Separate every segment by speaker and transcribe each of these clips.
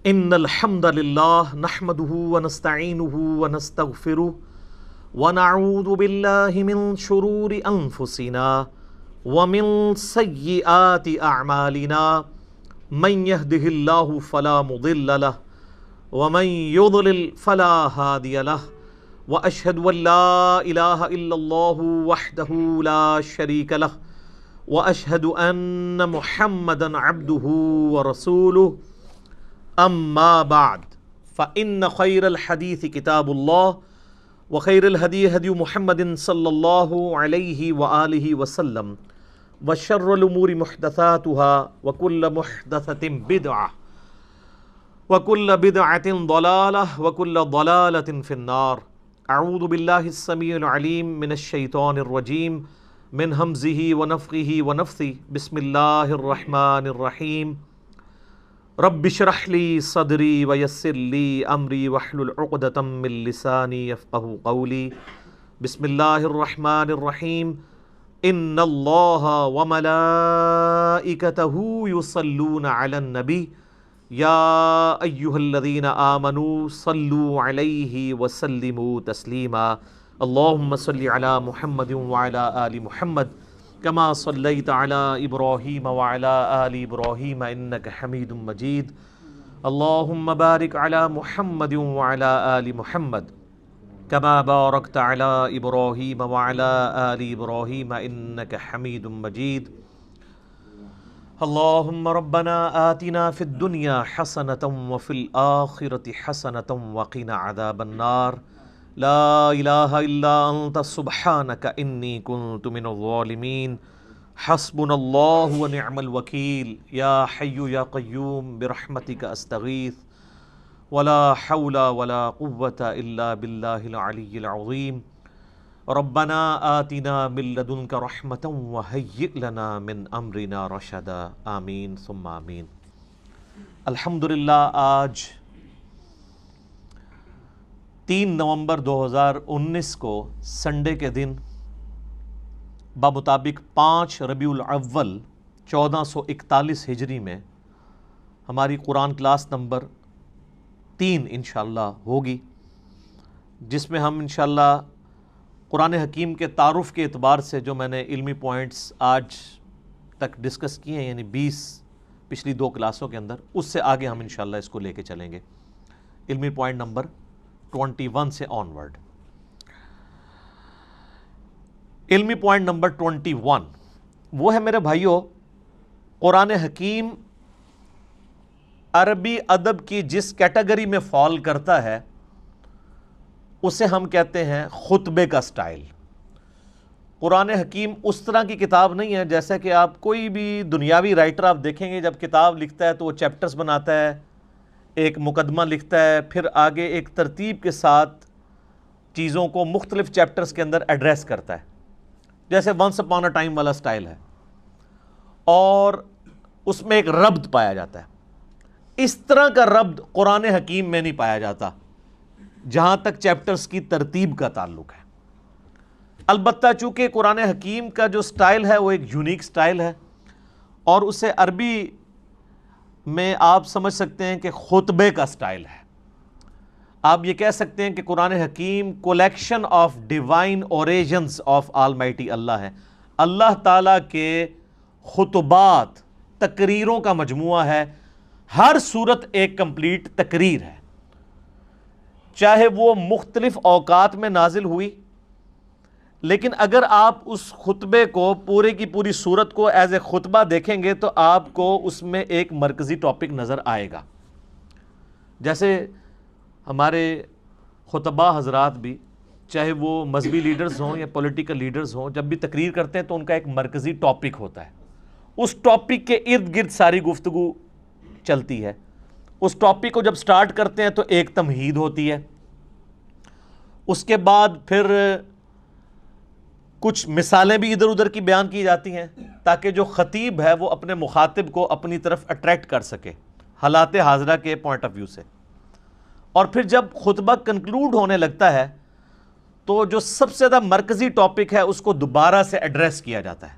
Speaker 1: ان الحمد للہ نحمده ونستعینه ونستغفره ونعوذ باللہ من شرور انفسنا ومن سیئات اعمالنا من يهده اللہ فلا مضل له ومن يضلل فلا هادی له واشهد ان لا الہ الا اللہ وحدہ لا شریک له واشهد ان محمدا عبدہ ورسولہ اما بعد فإن خیر الحدیث کتاب اللہ وخیر الہدی ہدی محمد صلی اللہ علیہ وآلہ وسلم وشر الامور محدثاتها وکل محدثۃ بدعہ وکل بدعۃ ضلالہ وکل ضلالۃ فی النار۔ اعوذ باللہ السمیع العلیم من الشیطان الرجیم من ہمزہ ونفخہ ونفثہ بسم اللہ الرحمن الرحیم۔ رب اشرح لی صدری ویسر لی امری واحلل عقدۃ من لسانی یفقہوا قولی۔ بسم اللہ الرحمن الرحیم۔ ان اللہ وملائکتہ یصلون علی النبی یا ایہا الذین آمنوا صلوا علیہ وسلموا تسلیما۔ اللہم صل علی محمد وعلی آل محمد کما صلیت علی ابراہیم وعلی آل ابراہیم انک حمید مجید۔ اللہم بارک علی محمد وعلی آل محمد کما بارکت علی ابراہیم وعلی آل ابراہیم انک حمید مجید۔ اللہم ربنا آتنا فی الدنیا حسنۃ وفی الآخرۃ حسنۃ وقنا عذاب النار۔ لا الہ الا انت سبحانک انی کنت من الظالمین۔ حسبنا اللہ ونعم الوکیل۔ یا حی یا قیوم برحمتک استغیث ولا حول ولا قوة الا باللہ العلی العظیم۔ ربنا آتنا من لدنک رحمۃ وہیئ لنا من امرنا رشدا۔ آمین ثم آمین۔ الحمدللہ آج 3 نومبر 2019 کو سنڈے کے دن بمطابق 5 ربیع الاول 1441 ہجری میں ہماری قرآن کلاس نمبر 3 انشاءاللہ ہوگی، جس میں ہم انشاءاللہ قرآن حکیم کے تعارف کے اعتبار سے جو میں نے علمی پوائنٹس آج تک ڈسکس کیے ہیں، یعنی 20 پچھلی 2 کلاسوں کے اندر، اس سے آگے ہم انشاءاللہ اس کو لے کے چلیں گے، علمی پوائنٹ نمبر 21 سے آن ورڈ۔ علمی پوائنٹ نمبر 21 وہ ہے میرے بھائیوں، قرآن حکیم عربی ادب کی جس کیٹیگری میں فال کرتا ہے اسے ہم کہتے ہیں خطبے کا سٹائل۔ قرآن حکیم اس طرح کی کتاب نہیں ہے جیسا کہ آپ کوئی بھی دنیاوی رائٹر آپ دیکھیں گے، جب کتاب لکھتا ہے تو وہ چیپٹرز بناتا ہے، ایک مقدمہ لکھتا ہے، پھر آگے ایک ترتیب کے ساتھ چیزوں کو مختلف چیپٹرز کے اندر ایڈریس کرتا ہے، جیسے ونس اپون اے ٹائم والا سٹائل ہے، اور اس میں ایک ربط پایا جاتا ہے۔ اس طرح کا ربط قرآن حکیم میں نہیں پایا جاتا جہاں تک چیپٹرز کی ترتیب کا تعلق ہے۔ البتہ چونکہ قرآن حکیم کا جو سٹائل ہے وہ ایک یونیک سٹائل ہے، اور اسے عربی میں آپ سمجھ سکتے ہیں کہ خطبے کا سٹائل ہے۔ آپ یہ کہہ سکتے ہیں کہ قرآن حکیم collection of divine origins of almighty اللہ ہے، اللہ تعالیٰ کے خطبات، تقریروں کا مجموعہ ہے۔ ہر سورت ایک کمپلیٹ تقریر ہے، چاہے وہ مختلف اوقات میں نازل ہوئی، لیکن اگر آپ اس خطبے کو پورے کی پوری سورت کو ایز اے خطبہ دیکھیں گے تو آپ کو اس میں ایک مرکزی ٹاپک نظر آئے گا۔ جیسے ہمارے خطبہ حضرات بھی، چاہے وہ مذہبی لیڈرز ہوں یا پولیٹیکل لیڈرز ہوں، جب بھی تقریر کرتے ہیں تو ان کا ایک مرکزی ٹاپک ہوتا ہے، اس ٹاپک کے ارد گرد ساری گفتگو چلتی ہے۔ اس ٹاپک کو جب سٹارٹ کرتے ہیں تو ایک تمہید ہوتی ہے، اس کے بعد پھر کچھ مثالیں بھی ادھر ادھر کی بیان کی جاتی ہیں تاکہ جو خطیب ہے وہ اپنے مخاطب کو اپنی طرف اٹریکٹ کر سکے حالات حاضرہ کے پوائنٹ آف ویو سے۔ اور پھر جب خطبہ کنکلوڈ ہونے لگتا ہے تو جو سب سے زیادہ مرکزی ٹاپک ہے اس کو دوبارہ سے ایڈریس کیا جاتا ہے،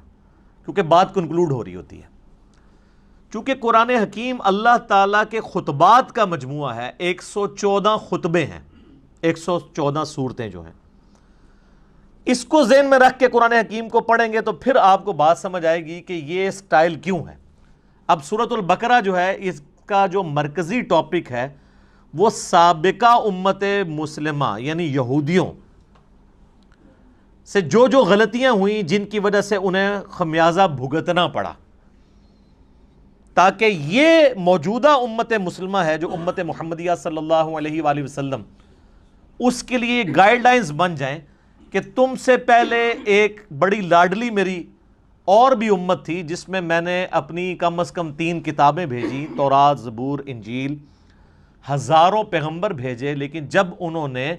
Speaker 1: کیونکہ بات کنکلوڈ ہو رہی ہوتی ہے۔ چونکہ قرآن حکیم اللہ تعالیٰ کے خطبات کا مجموعہ ہے، 114 خطبے ہیں، 114 صورتیں جو ہیں، اس کو ذہن میں رکھ کے قرآن حکیم کو پڑھیں گے تو پھر آپ کو بات سمجھ آئے گی کہ یہ سٹائل کیوں ہے۔ اب سورۃ البقرہ جو ہے، اس کا جو مرکزی ٹاپک ہے وہ سابقہ امت مسلمہ یعنی یہودیوں سے جو غلطیاں ہوئیں جن کی وجہ سے انہیں خمیازہ بھگتنا پڑا، تاکہ یہ موجودہ امت مسلمہ ہے جو امت محمدیہ صلی اللہ علیہ وآلہ وسلم، اس کے لیے گائیڈ لائنز بن جائیں کہ تم سے پہلے ایک بڑی لاڈلی میری اور بھی امت تھی جس میں میں نے اپنی کم از کم 3 کتابیں بھیجی، تورات، زبور، انجیل، ہزاروں پیغمبر بھیجے، لیکن جب انہوں نے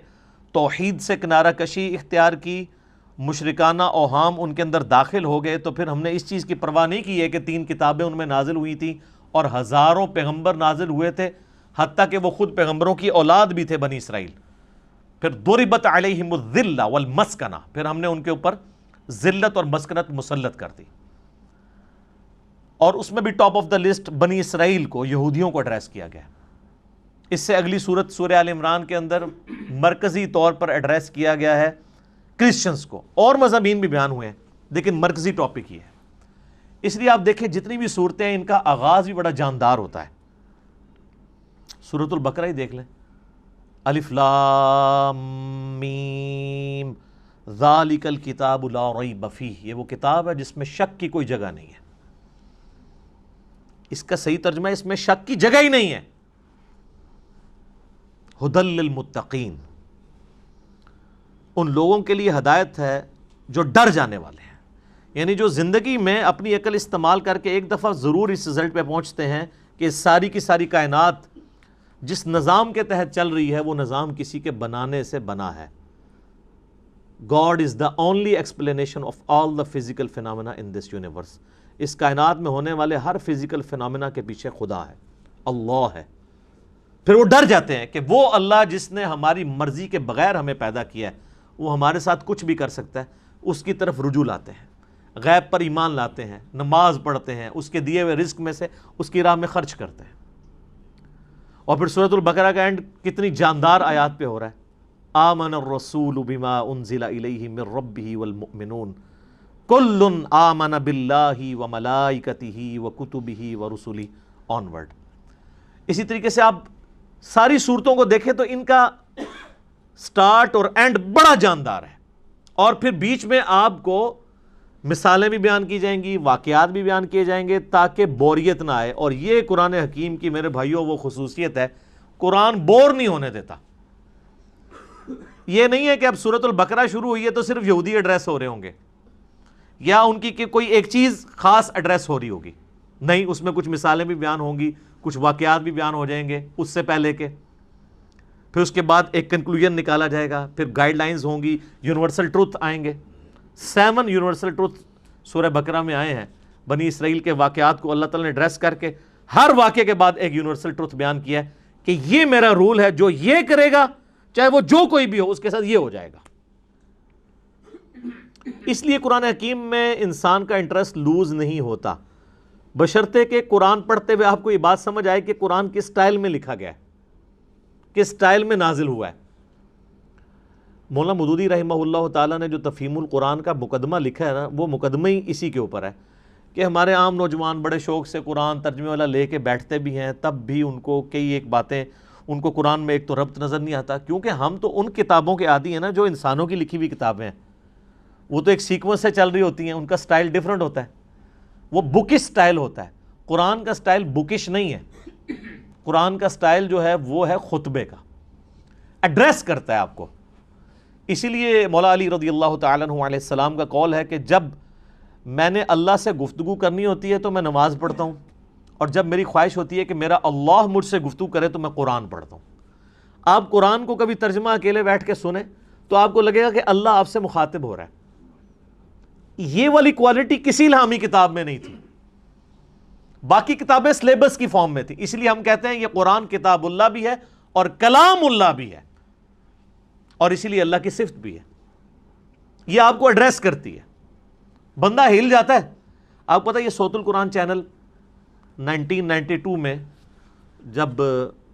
Speaker 1: توحید سے کنارہ کشی اختیار کی، مشرکانہ اوہام ان کے اندر داخل ہو گئے، تو پھر ہم نے اس چیز کی پرواہ نہیں کی ہے کہ 3 کتابیں ان میں نازل ہوئی تھیں اور ہزاروں پیغمبر نازل ہوئے تھے، حتیٰ کہ وہ خود پیغمبروں کی اولاد بھی تھے بنی اسرائیل۔ پھر ضربت علیہم الذلہ والمسکنہ، پھر ہم نے ان کے اوپر ذلت اور مسکنت مسلط کر دی، اور اس میں بھی ٹاپ آف دا لسٹ بنی اسرائیل کو، یہودیوں کو ایڈریس کیا گیا۔ اس سے اگلی سورت سورہ آل عمران کے اندر مرکزی طور پر ایڈریس کیا گیا ہے کرسچنز کو، اور مضامین بھی بیان ہوئے ہیں لیکن مرکزی ٹاپک یہ ہے۔ اس لیے آپ دیکھیں جتنی بھی صورتیں ہیں ان کا آغاز بھی بڑا جاندار ہوتا ہے۔ سورۃ البقرہ ہی دیکھ لیں، الف لام میم ذالک الکتاب لا ریب فیہ، یہ وہ کتاب ہے جس میں شک کی کوئی جگہ نہیں ہے۔ اس کا صحیح ترجمہ ہے اس میں شک کی جگہ ہی نہیں ہے۔ ھدی للمتقین، ان لوگوں کے لیے ہدایت ہے جو ڈر جانے والے ہیں، یعنی جو زندگی میں اپنی عقل استعمال کر کے ایک دفعہ ضرور اس رزلٹ پہ پہنچتے ہیں کہ ساری کی ساری کائنات جس نظام کے تحت چل رہی ہے وہ نظام کسی کے بنانے سے بنا ہے۔ God is the only explanation of all the physical phenomena in this universe۔ اس کائنات میں ہونے والے ہر فزیکل فینومینا کے پیچھے خدا ہے، اللہ ہے۔ پھر وہ ڈر جاتے ہیں کہ وہ اللہ جس نے ہماری مرضی کے بغیر ہمیں پیدا کیا ہے، وہ ہمارے ساتھ کچھ بھی کر سکتا ہے، اس کی طرف رجوع لاتے ہیں، غیب پر ایمان لاتے ہیں، نماز پڑھتے ہیں، اس کے دیے ہوئے رزق میں سے اس کی راہ میں خرچ کرتے ہیں۔ اور پھر سورۃ البقرہ کا اینڈ کتنی جاندار آیات پہ ہو رہا ہے، آمن الرسول بما انزل الیہ من ربہ والمؤمنون کل آمن باللہ وملائکتہ وکتبہ ورسلہ آنورڈ۔ اسی طریقے سے آپ ساری صورتوں کو دیکھیں تو ان کا سٹارٹ اور اینڈ بڑا جاندار ہے، اور پھر بیچ میں آپ کو مثالیں بھی بیان کی جائیں گی، واقعات بھی بیان کیے جائیں گے تاکہ بوریت نہ آئے۔ اور یہ قرآن حکیم کی میرے بھائیوں وہ خصوصیت ہے، قرآن بور نہیں ہونے دیتا۔ یہ نہیں ہے کہ اب سورۃ البقرہ شروع ہوئی ہے تو صرف یہودی ایڈریس ہو رہے ہوں گے یا ان کی کوئی ایک چیز خاص ایڈریس ہو رہی ہوگی، نہیں، اس میں کچھ مثالیں بھی بیان ہوں گی، کچھ واقعات بھی بیان ہو جائیں گے اس سے پہلے کے، پھر اس کے بعد ایک کنکلوژن نکالا جائے گا، پھر گائیڈ لائنز ہوں گی، یونیورسل ٹروتھ آئیں گے۔ 7 یونیورسل ٹروتھ سورہ بقرہ میں آئے ہیں، بنی اسرائیل کے واقعات کو اللہ تعالیٰ نے ایڈریس کر کے ہر واقعے کے بعد ایک یونیورسل ٹروتھ بیان کیا ہے کہ یہ میرا رول ہے، جو یہ کرے گا چاہے وہ جو کوئی بھی ہو اس کے ساتھ یہ ہو جائے گا۔ اس لیے قرآن حکیم میں انسان کا انٹرسٹ لوز نہیں ہوتا، بشرطے کہ قرآن پڑھتے ہوئے آپ کو یہ بات سمجھ آئے کہ قرآن کس سٹائل میں لکھا گیا ہے، کس سٹائل میں نازل ہوا ہے۔ مولانا مودودی رحمہ اللہ تعالیٰ نے جو تفہیم القرآن کا مقدمہ لکھا ہے نا، وہ مقدمہ ہی اسی کے اوپر ہے کہ ہمارے عام نوجوان بڑے شوق سے قرآن ترجمے والا لے کے بیٹھتے بھی ہیں، تب بھی ان کو کئی ایک باتیں، ان کو قرآن میں ایک تو ربط نظر نہیں آتا، کیونکہ ہم تو ان کتابوں کے عادی ہیں نا جو انسانوں کی لکھی ہوئی کتابیں ہیں، وہ تو ایک سیکوینس سے چل رہی ہوتی ہیں، ان کا سٹائل ڈیفرنٹ ہوتا ہے، وہ بکش سٹائل ہوتا ہے۔ قرآن کا سٹائل بکش نہیں ہے، قرآن کا سٹائل جو ہے وہ ہے خطبے کا، ایڈریس کرتا ہے آپ کو۔ اسی لیے مولا علی رضی اللہ تعالیٰ عنہ علیہ السلام کا قول ہے کہ جب میں نے اللہ سے گفتگو کرنی ہوتی ہے تو میں نماز پڑھتا ہوں، اور جب میری خواہش ہوتی ہے کہ میرا اللہ مجھ سے گفتگو کرے تو میں قرآن پڑھتا ہوں۔ آپ قرآن کو کبھی ترجمہ اکیلے بیٹھ کے سنیں تو آپ کو لگے گا کہ اللہ آپ سے مخاطب ہو رہا ہے۔ یہ والی کوالٹی کسی الہامی کتاب میں نہیں تھی، باقی کتابیں سلیبس کی فارم میں تھی، اس لیے ہم کہتے ہیں یہ قرآن کتاب اللہ بھی ہے اور کلام اللہ بھی ہے، اور اسی لیے اللہ کی صفت بھی ہے۔ یہ آپ کو ایڈریس کرتی ہے، بندہ ہل جاتا ہے۔ آپ کو پتہ ہے یہ صوت القرآن چینل 1992 میں جب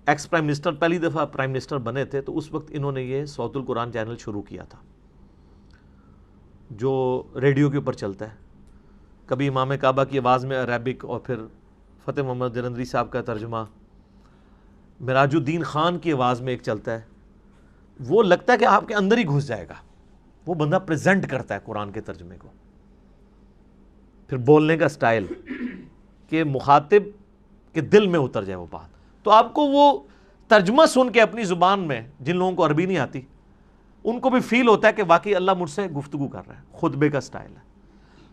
Speaker 1: ایکس پرائم منسٹر پہلی دفعہ پرائم منسٹر بنے تھے تو اس وقت انہوں نے یہ صوت القرآن چینل شروع کیا تھا جو ریڈیو کے اوپر چلتا ہے. کبھی امام کعبہ کی آواز میں عربک اور پھر فتح محمد جلندری صاحب کا ترجمہ, مراج الدین خان کی آواز میں ایک چلتا ہے. وہ لگتا ہے کہ آپ کے اندر ہی گھس جائے گا. وہ بندہ پریزنٹ کرتا ہے قرآن کے ترجمے کو. پھر بولنے کا سٹائل کہ مخاطب کے دل میں اتر جائے وہ بات. تو آپ کو وہ ترجمہ سن کے اپنی زبان میں, جن لوگوں کو عربی نہیں آتی ان کو بھی فیل ہوتا ہے کہ واقعی اللہ مجھ سے گفتگو کر رہا ہے. خطبے کا سٹائل ہے.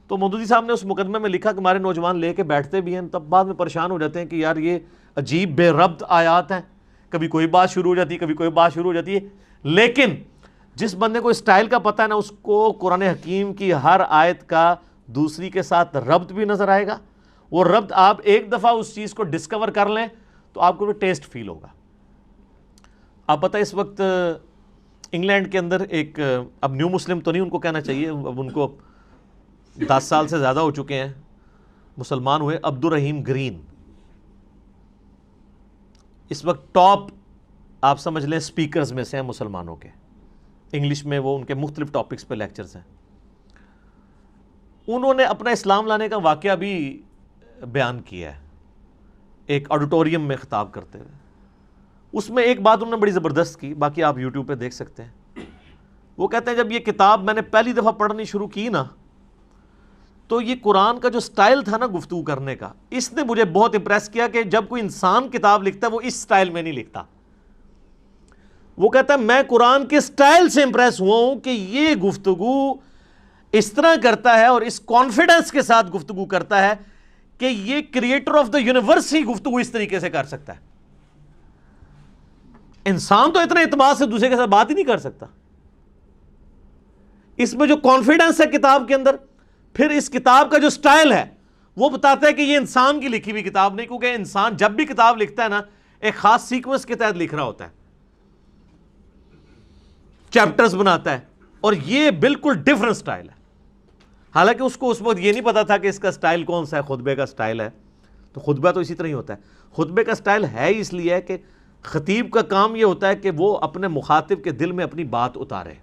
Speaker 1: تو مودودی صاحب نے اس مقدمے میں لکھا کہ ہمارے نوجوان لے کے بیٹھتے بھی ہیں, تب بعد میں پریشان ہو جاتے ہیں کہ یار یہ عجیب بے ربط آیات ہیں, کبھی کوئی بات شروع ہو جاتی ہے, کبھی کوئی بات شروع ہو جاتی ہے. لیکن جس بندے کو اسٹائل کا پتہ ہے نا, اس کو قرآن حکیم کی ہر آیت کا دوسری کے ساتھ ربط بھی نظر آئے گا. وہ ربط آپ ایک دفعہ اس چیز کو ڈسکور کر لیں تو آپ کو بھی ٹیسٹ فیل ہوگا. آپ پتہ اس وقت انگلینڈ کے اندر ایک, اب نیو مسلم تو نہیں ان کو کہنا چاہیے, اب ان کو 10 سال سے زیادہ ہو چکے ہیں, مسلمان ہوئے, عبد الرحیم گرین. اس وقت ٹاپ آپ سمجھ لیں سپیکرز میں سے ہیں مسلمانوں کے. انگلش میں وہ ان کے مختلف ٹاپکس پہ لیکچرز ہیں. انہوں نے اپنا اسلام لانے کا واقعہ بھی بیان کیا ہے ایک آڈیٹوریم میں خطاب کرتے ہوئے. اس میں ایک بات انہوں نے بڑی زبردست کی, باقی آپ یوٹیوب پہ دیکھ سکتے ہیں. وہ کہتے ہیں جب یہ کتاب میں نے پہلی دفعہ پڑھنی شروع کی نا, تو یہ قرآن کا جو سٹائل تھا نا گفتگو کرنے کا, اس نے مجھے بہت امپریس کیا کہ جب کوئی انسان کتاب لکھتا ہے وہ اس سٹائل میں نہیں لکھتا. وہ کہتا ہے میں قرآن کے سٹائل سے امپریس ہوا ہوں کہ یہ گفتگو اس طرح کرتا ہے اور اس کانفیڈنس کے ساتھ گفتگو کرتا ہے کہ یہ کریٹر آف دا یونیورس ہی گفتگو اس طریقے سے کر سکتا ہے. انسان تو اتنے اعتماد سے دوسرے کے ساتھ بات ہی نہیں کر سکتا. اس میں جو کانفیڈنس ہے کتاب کے اندر, پھر اس کتاب کا جو سٹائل ہے وہ بتاتا ہے کہ یہ انسان کی لکھی ہوئی کتاب نہیں, کیونکہ انسان جب بھی کتاب لکھتا ہے نا ایک خاص سیکوینس کے تحت لکھ رہا ہوتا ہے, چیپٹرز بناتا ہے, اور یہ بالکل ڈیفرنٹ سٹائل ہے. حالانکہ اس کو اس وقت یہ نہیں پتا تھا کہ اس کا سٹائل کون سا ہے, خطبے کا سٹائل ہے. تو خطبہ تو اسی طرح ہی ہوتا ہے. خطبے کا سٹائل ہے اس لیے ہے کہ خطیب کا کام یہ ہوتا ہے کہ وہ اپنے مخاطب کے دل میں اپنی بات اتارے.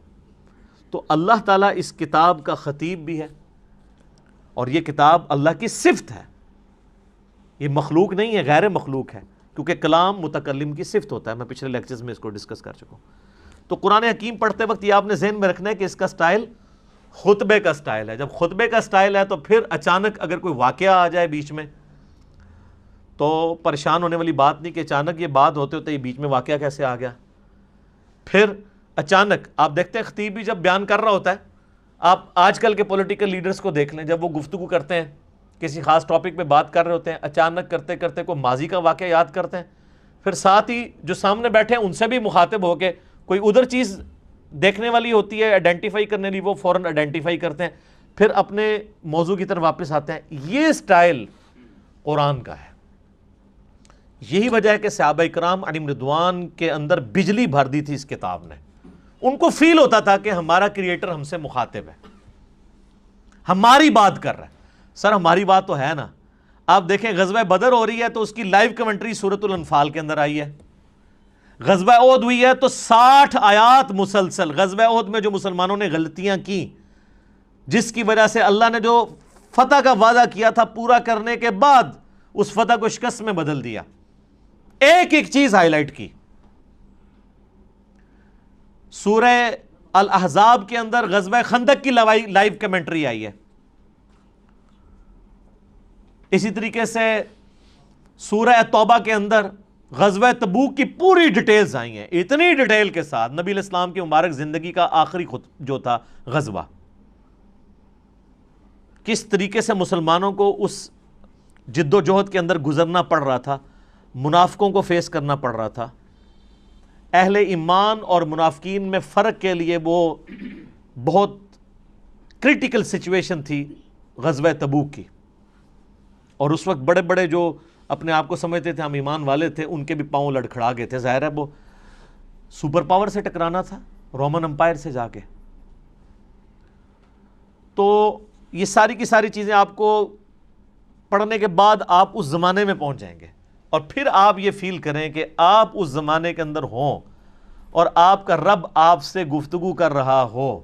Speaker 1: تو اللہ تعالیٰ اس کتاب کا خطیب بھی ہے, اور یہ کتاب اللہ کی صفت ہے. یہ مخلوق نہیں ہے, غیر مخلوق ہے, کیونکہ کلام متکلم کی صفت ہوتا ہے. میں پچھلے لیکچرز میں اس کو ڈسکس کر چکا ہوں. تو قرآن حکیم پڑھتے وقت یہ آپ نے ذہن میں رکھنا ہے کہ اس کا سٹائل خطبے کا سٹائل ہے. جب خطبے کا سٹائل ہے تو پھر اچانک اگر کوئی واقعہ آ جائے بیچ میں تو پریشان ہونے والی بات نہیں کہ اچانک یہ بات ہوتے ہوتے یہ بیچ میں واقعہ کیسے آ گیا. پھر اچانک آپ دیکھتے ہیں خطیب بھی جب بیان کر رہا ہوتا ہے, آپ آج کل کے پولیٹیکل لیڈرز کو دیکھ لیں, جب وہ گفتگو کرتے ہیں کسی خاص ٹاپک پہ بات کر رہے ہوتے ہیں, اچانک کرتے کرتے کوئی ماضی کا واقعہ یاد کرتے ہیں, پھر ساتھ ہی جو سامنے بیٹھے ہیں ان سے بھی مخاطب ہو کے کوئی ادھر چیز دیکھنے والی ہوتی ہے آئیڈینٹیفائی کرنے لی, وہ فوراً آئیڈینٹیفائی کرتے ہیں, پھر اپنے موضوع کی طرف واپس آتے ہیں. یہ سٹائل قرآن کا ہے. یہی وجہ ہے کہ صحابہ کرام علیہم رضوان کے اندر بجلی بھر دی تھی اس کتاب نے. ان کو فیل ہوتا تھا کہ ہمارا کریٹر ہم سے مخاطب ہے, ہماری بات کر رہا ہے. سر ہماری بات تو ہے نا. آپ دیکھیں غزوہ بدر ہو رہی ہے تو اس کی لائیو کمنٹری سورۃ الانفال کے اندر آئی ہے. غزوہ احد ہوئی ہے تو 60 آیات مسلسل. غزوہ احد میں جو مسلمانوں نے غلطیاں کی, جس کی وجہ سے اللہ نے جو فتح کا وعدہ کیا تھا پورا کرنے کے بعد اس فتح کو شکست میں بدل دیا, ایک ایک چیز ہائی لائٹ کی. سورہ الاحزاب کے اندر غزوہ خندق کی لائیو کمنٹری آئی ہے. اسی طریقے سے سورہ توبہ کے اندر غزوہ تبوک کی پوری ڈیٹیلز آئی ہیں, اتنی ڈیٹیل کے ساتھ. نبی علیہ السلام کی مبارک زندگی کا آخری جو تھا غزوہ, کس طریقے سے مسلمانوں کو اس جد و جہد کے اندر گزرنا پڑ رہا تھا, منافقوں کو فیس کرنا پڑ رہا تھا. اہل ایمان اور منافقین میں فرق کے لیے وہ بہت کرٹیکل سچویشن تھی غزوہ تبوک کی. اور اس وقت بڑے بڑے جو اپنے آپ کو سمجھتے تھے ہم ایمان والے تھے, ان کے بھی پاؤں لڑکھڑا گئے تھے. ظاہر ہے وہ سپر پاور سے ٹکرانا تھا, رومن امپائر سے جا کے. تو یہ ساری کی ساری چیزیں آپ کو پڑھنے کے بعد آپ اس زمانے میں پہنچ جائیں گے، اور پھر آپ یہ فیل کریں کہ آپ اس زمانے کے اندر ہوں اور آپ کا رب آپ سے گفتگو کر رہا ہو۔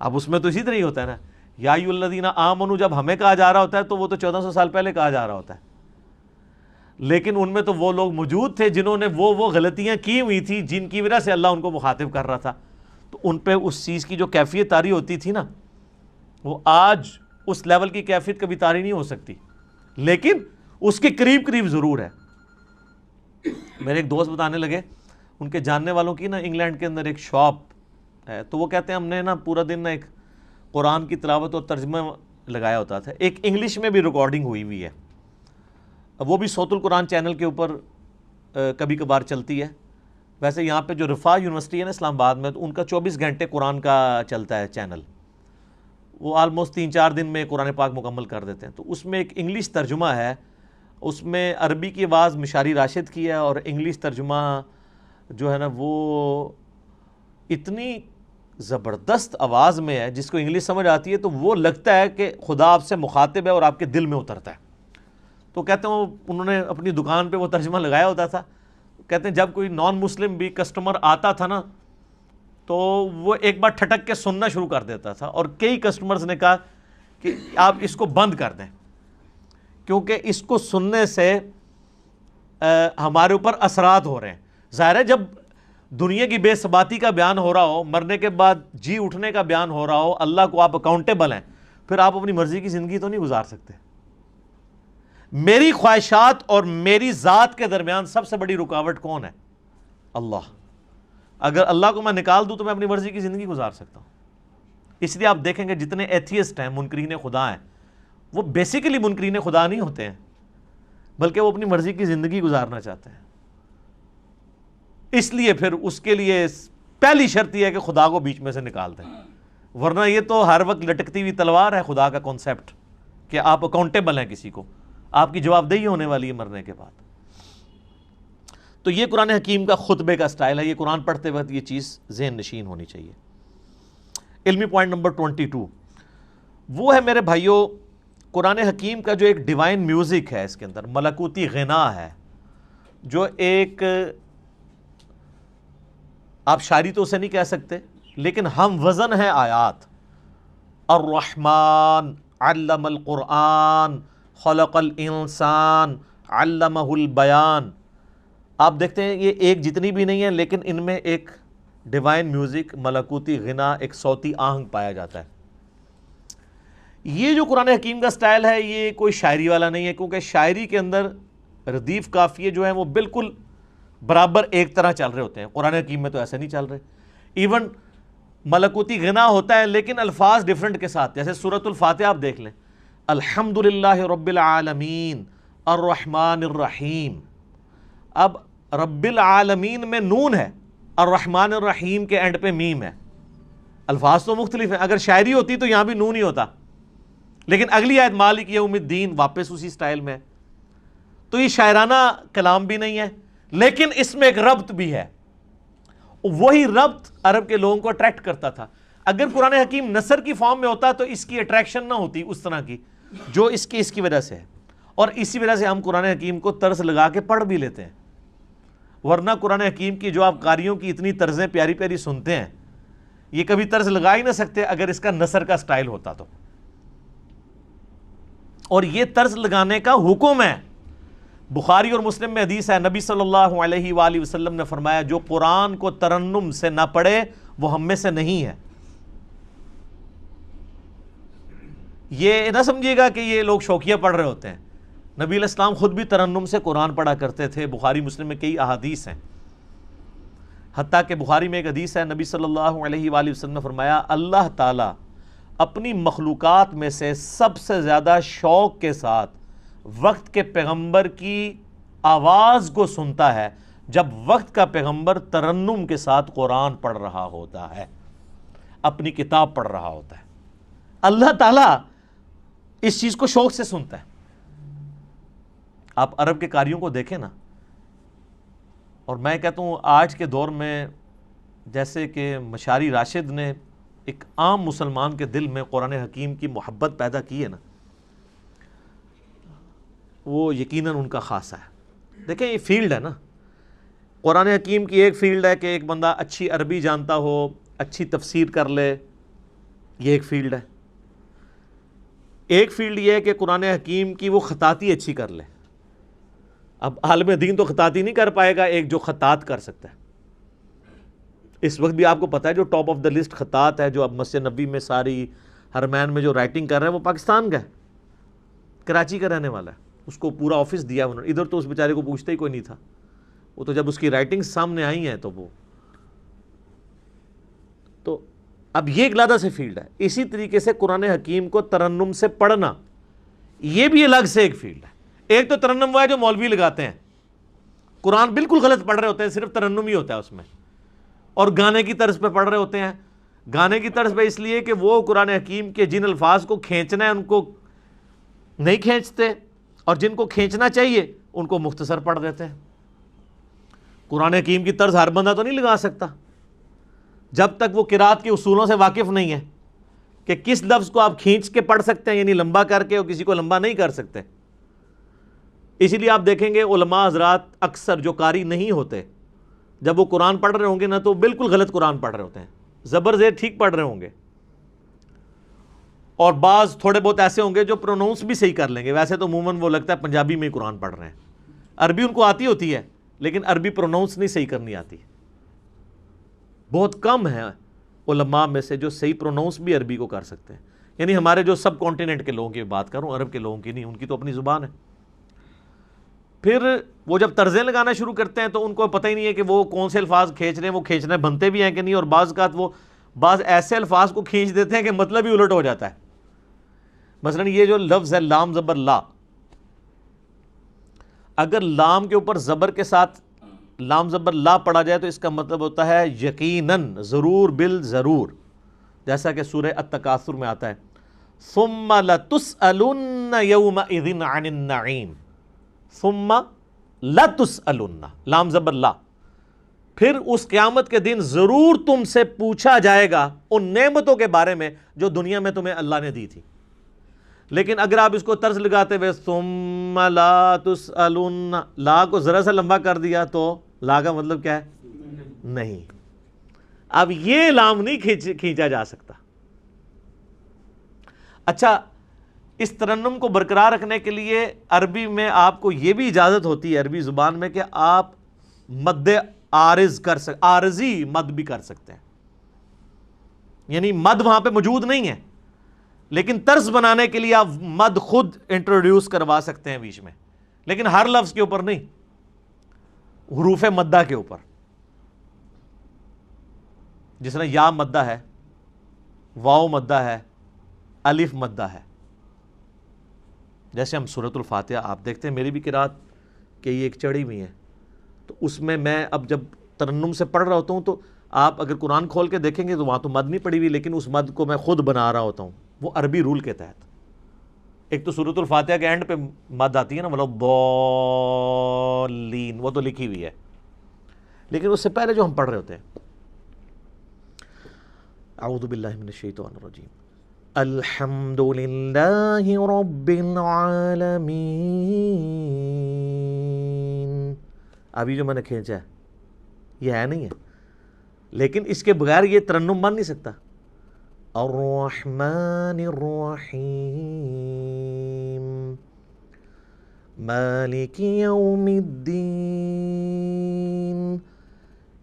Speaker 1: اب اس میں تو اسی طرح ہی ہوتا ہے نا، یا ایھا الذین آمنوا جب ہمیں کہا جا رہا ہوتا ہے تو وہ تو 1400 سال پہلے کہا جا رہا ہوتا ہے، لیکن ان میں تو وہ لوگ موجود تھے جنہوں نے وہ غلطیاں کی ہوئی تھی جن کی وجہ سے اللہ ان کو مخاطب کر رہا تھا، تو ان پہ اس چیز کی جو کیفیت طاری ہوتی تھی نا، وہ آج اس لیول کی کیفیت کبھی طاری نہیں ہو سکتی، لیکن اس کے قریب قریب ضرور ہے۔ میرے ایک دوست بتانے لگے، ان کے جاننے والوں کی نا انگلینڈ کے اندر ایک شاپ ہے، تو وہ کہتے ہیں ہم نے نا پورا دن نا ایک قرآن کی تلاوت اور ترجمہ لگایا ہوتا تھا، ایک انگلش میں بھی ریکارڈنگ ہوئی ہوئی ہے، وہ بھی صوت القرآن چینل کے اوپر کبھی کبھار چلتی ہے۔ ویسے یہاں پہ جو رفاع یونیورسٹی ہے نا اسلام آباد میں، تو ان کا 24 گھنٹے قرآن کا چلتا ہے چینل، وہ آلموسٹ 3-4 دن میں قرآن پاک مکمل کر دیتے ہیں۔ تو اس میں ایک انگلش ترجمہ ہے، اس میں عربی کی آواز مشاری راشد کی ہے، اور انگلش ترجمہ جو ہے نا وہ اتنی زبردست آواز میں ہے، جس کو انگلش سمجھ آتی ہے تو وہ لگتا ہے کہ خدا آپ سے مخاطب ہے اور آپ کے دل میں اترتا ہے۔ تو کہتے ہیں انہوں نے اپنی دکان پہ وہ ترجمہ لگایا ہوتا تھا، کہتے ہیں جب کوئی نان مسلم بھی کسٹمر آتا تھا نا تو وہ ایک بار ٹھٹک کے سننا شروع کر دیتا تھا، اور کئی کسٹمرز نے کہا کہ آپ اس کو بند کر دیں، کیونکہ اس کو سننے سے ہمارے اوپر اثرات ہو رہے ہیں۔ ظاہر ہے جب دنیا کی بے ثباتی کا بیان ہو رہا ہو، مرنے کے بعد جی اٹھنے کا بیان ہو رہا ہو، اللہ کو آپ اکاؤنٹیبل ہیں، پھر آپ اپنی مرضی کی زندگی تو نہیں گزار سکتے۔ میری خواہشات اور میری ذات کے درمیان سب سے بڑی رکاوٹ کون ہے؟ اللہ۔ اگر اللہ کو میں نکال دوں تو میں اپنی مرضی کی زندگی گزار سکتا ہوں۔ اس لیے آپ دیکھیں گے جتنے ایتھیسٹ ہیں، منکرین خدا ہیں، وہ بیسیکلی منکرین خدا نہیں ہوتے ہیں، بلکہ وہ اپنی مرضی کی زندگی گزارنا چاہتے ہیں۔ اس لیے پھر اس کے لیے پہلی شرط یہ ہے کہ خدا کو بیچ میں سے نکال دیں، ورنہ یہ تو ہر وقت لٹکتی ہوئی تلوار ہے خدا کا کانسیپٹ، کہ آپ اکاؤنٹیبل ہیں کسی کو، آپ کی جواب دہی ہونے والی ہے مرنے کے بعد۔ تو یہ قرآن حکیم کا خطبے کا سٹائل ہے، یہ قرآن پڑھتے وقت یہ چیز ذہن نشین ہونی چاہیے۔ علمی پوائنٹ نمبر 22 وہ ہے میرے بھائیوں، قرآن حکیم کا جو ایک ڈیوائن میوزک ہے، اس کے اندر ملکوتی غنا ہے، جو ایک آپ شاعری تو اسے نہیں کہہ سکتے، لیکن ہم وزن ہے آیات۔ الرحمن علم القرآن خلق الانسان علمہ البیان۔ آپ دیکھتے ہیں یہ ایک جتنی بھی نہیں ہے، لیکن ان میں ایک ڈیوائن میوزک، ملکوتی غنا، ایک صوتی آہنگ پایا جاتا ہے۔ یہ جو قرآن حکیم کا سٹائل ہے یہ کوئی شاعری والا نہیں ہے، کیونکہ شاعری کے اندر ردیف قافیے جو ہیں وہ بالکل برابر ایک طرح چل رہے ہوتے ہیں، قرآن حکیم میں تو ایسے نہیں چل رہے۔ ایون ملکوتی غنا ہوتا ہے لیکن الفاظ ڈیفرنٹ کے ساتھ، جیسے سورۃ الفاتحہ آپ دیکھ لیں، الحمدللہ رب العالمین الرحمن الرحیم۔ اب رب العالمین میں نون ہے، الرحمن الرحیم کے اینڈ پہ میم ہے، الفاظ تو مختلف ہیں۔ اگر شاعری ہوتی تو یہاں بھی نون ہی ہوتا، لیکن اگلی آیت مالک یوم الدین واپس اسی سٹائل میں۔ تو یہ شاعرانہ کلام بھی نہیں ہے، لیکن اس میں ایک ربط بھی ہے، وہی ربط عرب کے لوگوں کو اٹریکٹ کرتا تھا۔ اگر قرآن حکیم نثر کی فارم میں ہوتا تو اس کی اٹریکشن نہ ہوتی اس طرح کی جو اس کی وجہ سے ہے، اور اسی وجہ سے ہم قرآن حکیم کو طرز لگا کے پڑھ بھی لیتے ہیں، ورنہ قرآن حکیم کی جو آپ قاریوں کی اتنی طرزیں پیاری پیاری سنتے ہیں، یہ کبھی طرز لگا ہی نہ سکتے اگر اس کا نثر کا سٹائل ہوتا تو۔ اور یہ طرز لگانے کا حکم ہے، بخاری اور مسلم میں حدیث ہے، نبی صلی اللہ علیہ وآلہ وسلم نے فرمایا جو قرآن کو ترنم سے نہ پڑھے وہ ہم میں سے نہیں ہے۔ یہ نہ سمجھیے گا کہ یہ لوگ شوقیہ پڑھ رہے ہوتے ہیں، نبی علیہ السلام خود بھی ترنم سے قرآن پڑھا کرتے تھے۔ بخاری مسلم میں کئی احادیث ہیں، حتیٰ کہ بخاری میں ایک حدیث ہے، نبی صلی اللہ علیہ وآلہ وسلم نے فرمایا اللہ تعالیٰ اپنی مخلوقات میں سے سب سے زیادہ شوق کے ساتھ وقت کے پیغمبر کی آواز کو سنتا ہے جب وقت کا پیغمبر ترنم کے ساتھ قرآن پڑھ رہا ہوتا ہے، اپنی کتاب پڑھ رہا ہوتا ہے۔ اللہ تعالیٰ اس چیز کو شوق سے سنتا ہے۔ آپ عرب کے قاریوں کو دیکھیں نا، اور میں کہتا ہوں آج کے دور میں جیسے کہ مشاری راشد نے ایک عام مسلمان کے دل میں قرآن حکیم کی محبت پیدا کی ہے نا، وہ یقیناً ان کا خاصہ ہے۔ دیکھیں یہ فیلڈ ہے نا، قرآن حکیم کی ایک فیلڈ ہے کہ ایک بندہ اچھی عربی جانتا ہو، اچھی تفسیر کر لے، یہ ایک فیلڈ ہے۔ ایک فیلڈ یہ ہے کہ قرآن حکیم کی وہ خطاطی اچھی کر لے۔ اب عالم دین تو خطاطی نہیں کر پائے گا، ایک جو خطاط کر سکتا ہے۔ اس وقت بھی آپ کو پتہ ہے جو ٹاپ آف دا لسٹ خطاط ہے جو اب مسجد نبوی میں ساری حرمین میں جو رائٹنگ کر رہا ہے وہ پاکستان کا ہے، کراچی کا رہنے والا ہے۔ اس کو پورا آفس دیا انہوں نے، ادھر تو اس بیچارے کو پوچھتا ہی کوئی نہیں تھا، وہ تو جب اس کی رائٹنگ سامنے آئی ہیں تو اب یہ ایک علیحدہ سے فیلڈ ہے۔ اسی طریقے سے قرآن حکیم کو ترنم سے پڑھنا یہ بھی الگ سے ایک فیلڈ ہے۔ ایک تو ترنم وہ ہے جو مولوی لگاتے ہیں، قرآن بالکل غلط پڑھ رہے ہوتے ہیں، صرف ترنم ہی ہوتا ہے اس میں، اور گانے کی طرز پہ پڑھ رہے ہوتے ہیں۔ گانے کی طرز پہ اس لیے کہ وہ قرآن حکیم کے جن الفاظ کو کھینچنا ہے ان کو نہیں کھینچتے، اور جن کو کھینچنا چاہیے ان کو مختصر پڑھ دیتے ہیں۔ قرآن حکیم کی طرز ہر بندہ تو نہیں لگا سکتا جب تک وہ قرات کے اصولوں سے واقف نہیں ہے کہ کس لفظ کو آپ کھینچ کے پڑھ سکتے ہیں، یعنی لمبا کر کے، اور کسی کو لمبا نہیں کر سکتے۔ اسی لیے آپ دیکھیں گے علماء حضرات اکثر جو قاری نہیں ہوتے، جب وہ قرآن پڑھ رہے ہوں گے نا تو بالکل غلط قرآن پڑھ رہے ہوتے ہیں، زبر زیر ٹھیک پڑھ رہے ہوں گے، اور بعض تھوڑے بہت ایسے ہوں گے جو پروناؤنس بھی صحیح کر لیں گے۔ ویسے تو عموماً وہ لگتا ہے پنجابی میں ہی قرآن پڑھ رہے ہیں، عربی ان کو آتی ہوتی ہے لیکن عربی پروناؤنس نہیں صحیح کرنی آتی۔ بہت کم ہیں علماء میں سے جو صحیح پروناؤنس بھی عربی کو کر سکتے ہیں، یعنی ہمارے جو سب کانٹیننٹ کے لوگوں کی بات کروں، عرب کے لوگوں کی نہیں، ان کی تو اپنی زبان ہے۔ پھر وہ جب طرزیں لگانا شروع کرتے ہیں تو ان کو پتہ ہی نہیں ہے کہ وہ کون سے الفاظ کھینچ رہے ہیں، وہ کھینچنے بنتے بھی ہیں کہ نہیں، اور بعض اوقات وہ بعض ایسے الفاظ کو کھینچ دیتے ہیں کہ مطلب ہی الٹ ہو جاتا ہے۔ مثلا یہ جو لفظ ہے لام زبر لا، اگر لام کے اوپر زبر کے ساتھ لام زبر لا پڑھا جائے تو اس کا مطلب ہوتا ہے یقیناً، ضرور، بالضرور، جیسا کہ سورہ التکاثر میں آتا ہے ثم لتسألن یومئذ عن النعیم، ثم لتسألن، لام زبر لا، پھر اس قیامت کے دن ضرور تم سے پوچھا جائے گا ان نعمتوں کے بارے میں جو دنیا میں تمہیں اللہ نے دی تھی۔ لیکن اگر آپ اس کو طرز لگاتے ہوئے ثم لا تسألن، لا کو ذرا سا لمبا کر دیا تو لا کا مطلب کیا ہے؟ نہیں۔ اب یہ لام نہیں کھینچا جا سکتا۔ اچھا، اس ترنم کو برقرار رکھنے کے لیے عربی میں آپ کو یہ بھی اجازت ہوتی ہے عربی زبان میں کہ آپ مد عارض کر سکتے، عارضی مد بھی کر سکتے ہیں، یعنی مد وہاں پہ موجود نہیں ہے لیکن طرز بنانے کے لیے آپ مد خود انٹروڈیوس کروا سکتے ہیں بیچ میں، لیکن ہر لفظ کے اوپر نہیں، حروف مدہ کے اوپر، جس طرح یا مدہ ہے، واو مدہ ہے، الف مدہ ہے۔ جیسے ہم سورۃ الفاتحہ آپ دیکھتے ہیں، میری بھی قرات کہ یہ ایک چڑھی ہوئی ہے، تو اس میں اب جب ترنم سے پڑھ رہا ہوتا ہوں تو آپ اگر قرآن کھول کے دیکھیں گے تو وہاں تو مد نہیں پڑی ہوئی، لیکن اس مد کو میں خود بنا رہا ہوتا ہوں، وہ عربی رول کے تحت۔ ایک تو سورۃ الفاتحہ کے اینڈ پہ مد آتی ہے نا، وَلَا الضَّالِّينَ، وہ تو لکھی ہوئی ہے، لیکن اس سے پہلے جو ہم پڑھ رہے ہوتے ہیں، اعوذ باللہ من الشیطان الرجیم، الحمد للہ رب العالمین، ابھی جو میں نے کھینچا ہے یہ ہے نہیں ہے، لیکن اس کے بغیر یہ ترنم بن نہیں سکتا۔ الرحمن الرحیم مالک یوم الدین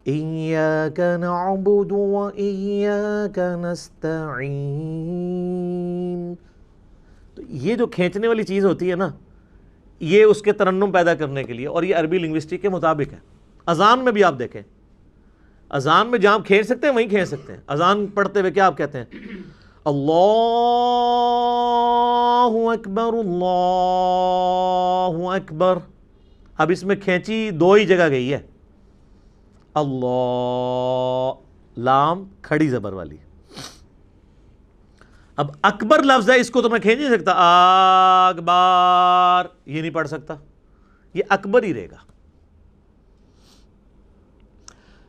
Speaker 1: ایاک نعبد و ایاک نستعین۔ تو یہ جو کھینچنے والی چیز ہوتی ہے نا، یہ اس کے ترنم پیدا کرنے کے لیے، اور یہ عربی لنگوسٹک کے مطابق ہے۔ اذان میں بھی آپ دیکھیں، اذان میں جہاں کھینچ سکتے ہیں وہیں کھینچ سکتے ہیں۔ اذان پڑھتے ہوئے کیا آپ کہتے ہیں؟ اللہ اکبر، اللہ اکبر۔ اب اس میں کھینچی دو ہی جگہ گئی ہے، اللہ، لام کھڑی زبر والی۔ اب اکبر لفظ ہے، اس کو تو میں کھینچ نہیں سکتا، اکبر یہ نہیں پڑھ سکتا، یہ اکبر ہی رہے گا۔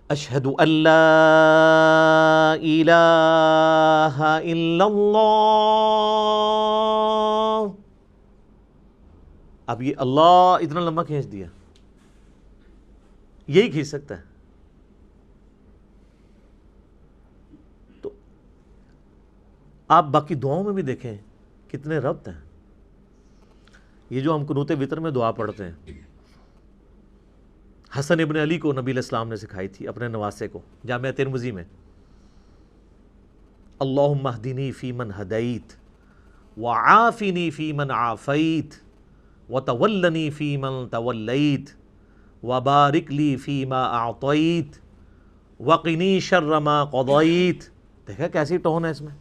Speaker 1: اشہد ان لا الہ الا اللہ، اب یہ اللہ اتنا لمبا کھینچ دیا، یہی کھینچ سکتا ہے. تو آپ باقی دعاؤں میں بھی دیکھیں کتنے ربط ہیں. یہ جو ہم قنوت وتر میں دعا پڑھتے ہیں، حسن ابن علی کو نبی علیہ السلام نے سکھائی تھی اپنے نواسے کو جامعہ ترمذی میں. اللہم اہدنی فی من ہدیت وعافنی فی من عافیت وتولنی فی من تولیت وبارک لی فی ما اعطیت وقنی شر ما قضیت. دیکھا کیسی ٹون ہے اس میں،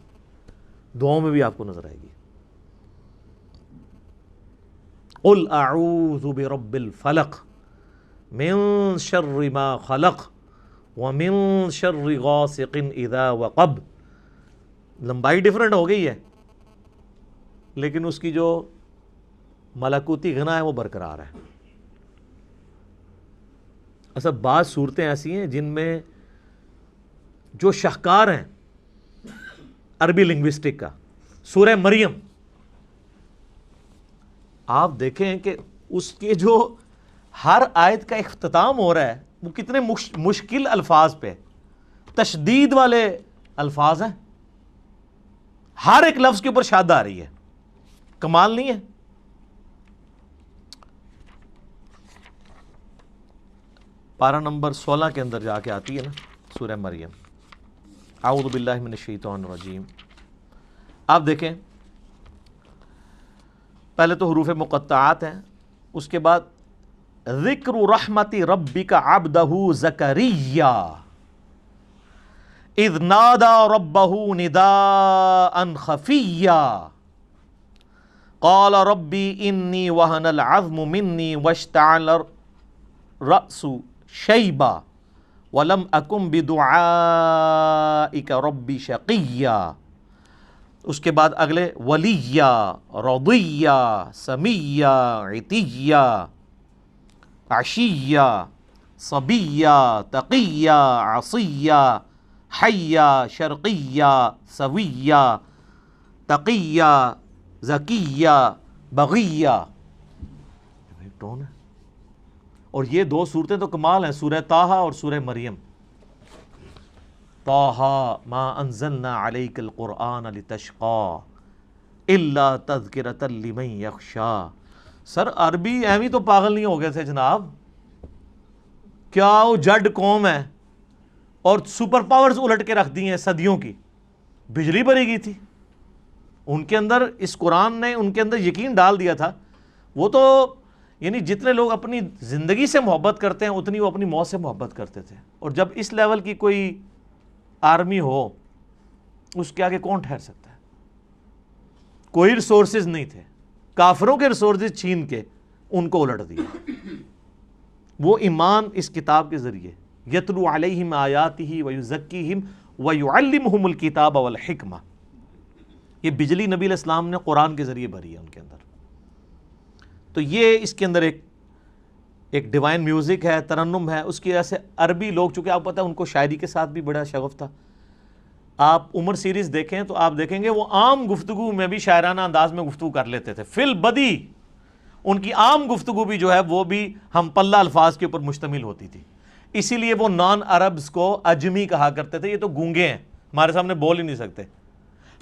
Speaker 1: دعاؤں میں بھی آپ کو نظر آئے گی. قل اعوذ برب الفلق من شر ما خلق ومن شر غاسق اذا وقب. لمبائی ڈیفرنٹ ہو گئی ہے لیکن اس کی جو ملکوتی غنا ہے وہ برقرار ہے. اصل بعض صورتیں ایسی ہیں جن میں جو شاہکار ہیں عربی لنگوسٹک کا، سورہ مریم آپ دیکھیں کہ اس کے جو ہر آیت کا اختتام ہو رہا ہے وہ کتنے مشکل الفاظ پہ، تشدید والے الفاظ ہیں، ہر ایک لفظ کے اوپر شاد آ رہی ہے. کمال نہیں ہے؟ پارہ نمبر 16 کے اندر جا کے آتی ہے نا سورہ مریم. اعوذ باللہ من الشیطان الرجیم. آپ دیکھیں پہلے تو حروف مقطعات ہیں، اس کے بعد ذکر رحمت ربک عبدہ زکریا اذ نادى ربه نداء خفيا قال ربي إني وهن العظم مني واشتعل الرأس شيبا ولم أكن بدعائك ربي شقيا. اس کے بعد اگلے ولیا رضیا سمیا عتیا عشیا صبیا تقیا عصیا حیا شرقیا سویا تقیا زکیا بغیا. ٹون ہے. اور یہ دو صورتیں تو کمال ہیں، سورہ طٰہٰ اور سورہ مریم. طٰہٰ ما انزلنا علیک القرآن لتشقى الا تذکرۃ لمن یخشی. سر عربی ایویں تو پاگل نہیں ہو گئے تھے جناب، کیا وہ جڈ قوم ہے اور سپر پاورز الٹ کے رکھ دی ہیں صدیوں کی. بجلی بری گئی تھی ان کے اندر، اس قرآن نے ان کے اندر یقین ڈال دیا تھا. وہ تو یعنی جتنے لوگ اپنی زندگی سے محبت کرتے ہیں اتنی وہ اپنی موت سے محبت کرتے تھے. اور جب اس لیول کی کوئی آرمی ہو اس کے آگے کون ٹھہر سکتا ہے؟ کوئی ریسورسز نہیں تھے، کافروں کے ریسورسز چھین کے ان کو الٹ دیا. وہ ایمان اس کتاب کے ذریعے یتلو علیہم آیاتہ ویزکیہم ویعلمہم الکتاب والحکمہ. یہ بجلی نبی علیہ السلام نے قرآن کے ذریعے بھری ہے ان کے اندر. تو یہ اس کے اندر ایک ڈیوائن میوزک ہے، ترنم ہے. اس کی وجہ سے عربی لوگ، چونکہ آپ پتہ ہے ان کو شاعری کے ساتھ بھی بڑا شغف تھا. آپ عمر سیریز دیکھیں تو آپ دیکھیں گے وہ عام گفتگو میں بھی شاعرانہ انداز میں گفتگو کر لیتے تھے. فی البدی ان کی عام گفتگو بھی جو ہے وہ بھی ہم پلہ الفاظ کے اوپر مشتمل ہوتی تھی. اسی لیے وہ نان عربز کو اجمی کہا کرتے تھے. یہ تو گونگے ہیں، ہمارے سامنے بول ہی نہیں سکتے،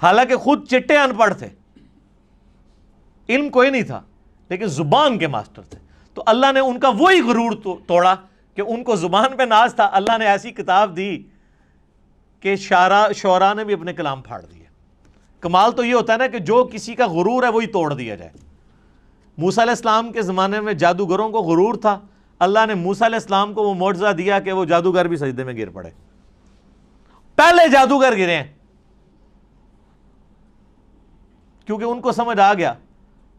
Speaker 1: حالانکہ خود چٹے ان پڑھ تھے، علم کوئی نہیں تھا لیکن زبان کے ماسٹر تھے. تو اللہ نے ان کا وہی غرور توڑا کہ ان کو زبان پہ ناز تھا. اللہ نے ایسی کتاب دی کہ شعراء نے بھی اپنے کلام پھاڑ دیے. کمال تو یہ ہوتا ہے نا کہ جو کسی کا غرور ہے وہی توڑ دیا جائے. موسیٰ علیہ السلام کے زمانے میں جادوگروں کو غرور تھا، اللہ نے موسیٰ علیہ السلام کو وہ معجزہ دیا کہ وہ جادوگر بھی سجدے میں گر پڑے. پہلے جادوگر گرے ہیں کیونکہ ان کو سمجھ آ گیا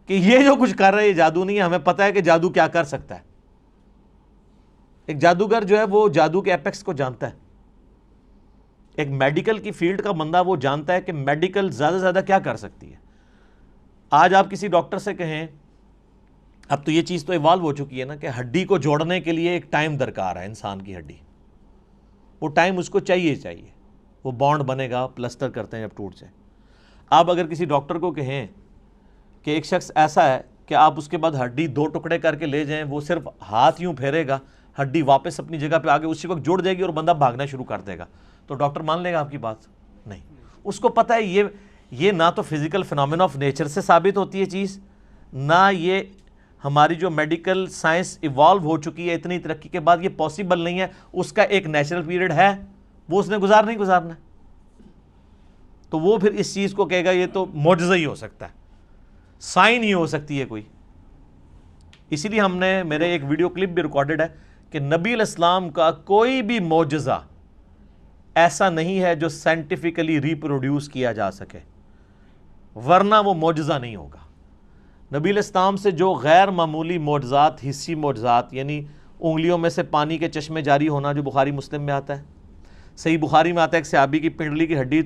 Speaker 1: کہ یہ جو کچھ کر رہے ہیں یہ جادو نہیں ہے، ہمیں پتہ ہے کہ جادو کیا کر سکتا ہے. ایک جادوگر جو ہے وہ جادو کے ایپیکس کو جانتا ہے. ایک میڈیکل کی فیلڈ کا بندہ وہ جانتا ہے کہ میڈیکل زیادہ سے زیادہ کیا کر سکتی ہے. آج آپ کسی ڈاکٹر سے کہیں، اب تو یہ چیز تو ایوالو ہو چکی ہے نا کہ ہڈی کو جوڑنے کے لیے ایک ٹائم درکار ہے. انسان کی ہڈی، وہ ٹائم اس کو چاہیے، وہ بانڈ بنے گا، پلسٹر کرتے ہیں جب ٹوٹ جائے. آپ اگر کسی ڈاکٹر کو کہیں کہ ایک شخص ایسا ہے کہ آپ اس کے بعد ہڈی 2 ٹکڑے کر کے لے جائیں، وہ صرف ہاتھ یوں پھیرے گا، ہڈی واپس اپنی جگہ پہ آگے اسی وقت جڑ جائے گی اور بندہ بھاگنا شروع کر دے گا، تو ڈاکٹر مان لے گا آپ کی بات؟ نہیں. اس کو پتہ ہے یہ نہ تو فزیکل فنامنا آف نیچر سے ثابت ہوتی ہے چیز، نہ یہ ہماری جو میڈیکل سائنس ایوالو ہو چکی ہے اتنی ترقی کے بعد یہ پاسبل نہیں ہے. اس کا ایک نیچرل پیریڈ ہے، وہ اس نے گزارنا ہے. تو وہ پھر اس چیز کو کہے گا یہ تو معجزہ ہی ہو سکتا ہے، سائن ہی ہو سکتی ہے کوئی. اسی لیے ہم نے، میرے ایک ویڈیو کلپ بھی ریکارڈڈ ہے کہ نبی علیہ السلام کا کوئی بھی معجزہ ایسا نہیں ہے جو سائنٹیفکلی ریپروڈیوس کیا جا سکے، ورنہ وہ معجزہ نہیں ہوگا. نبی علیہ السلام سے جو غیر معمولی معجزات، حسی معجزات، یعنی انگلیوں میں سے پانی کے چشمے جاری ہونا جو بخاری مسلم میں آتا ہے، صحیح بخاری میں آتا ہے ایک صحابی کی پنڈلی کی ہڈی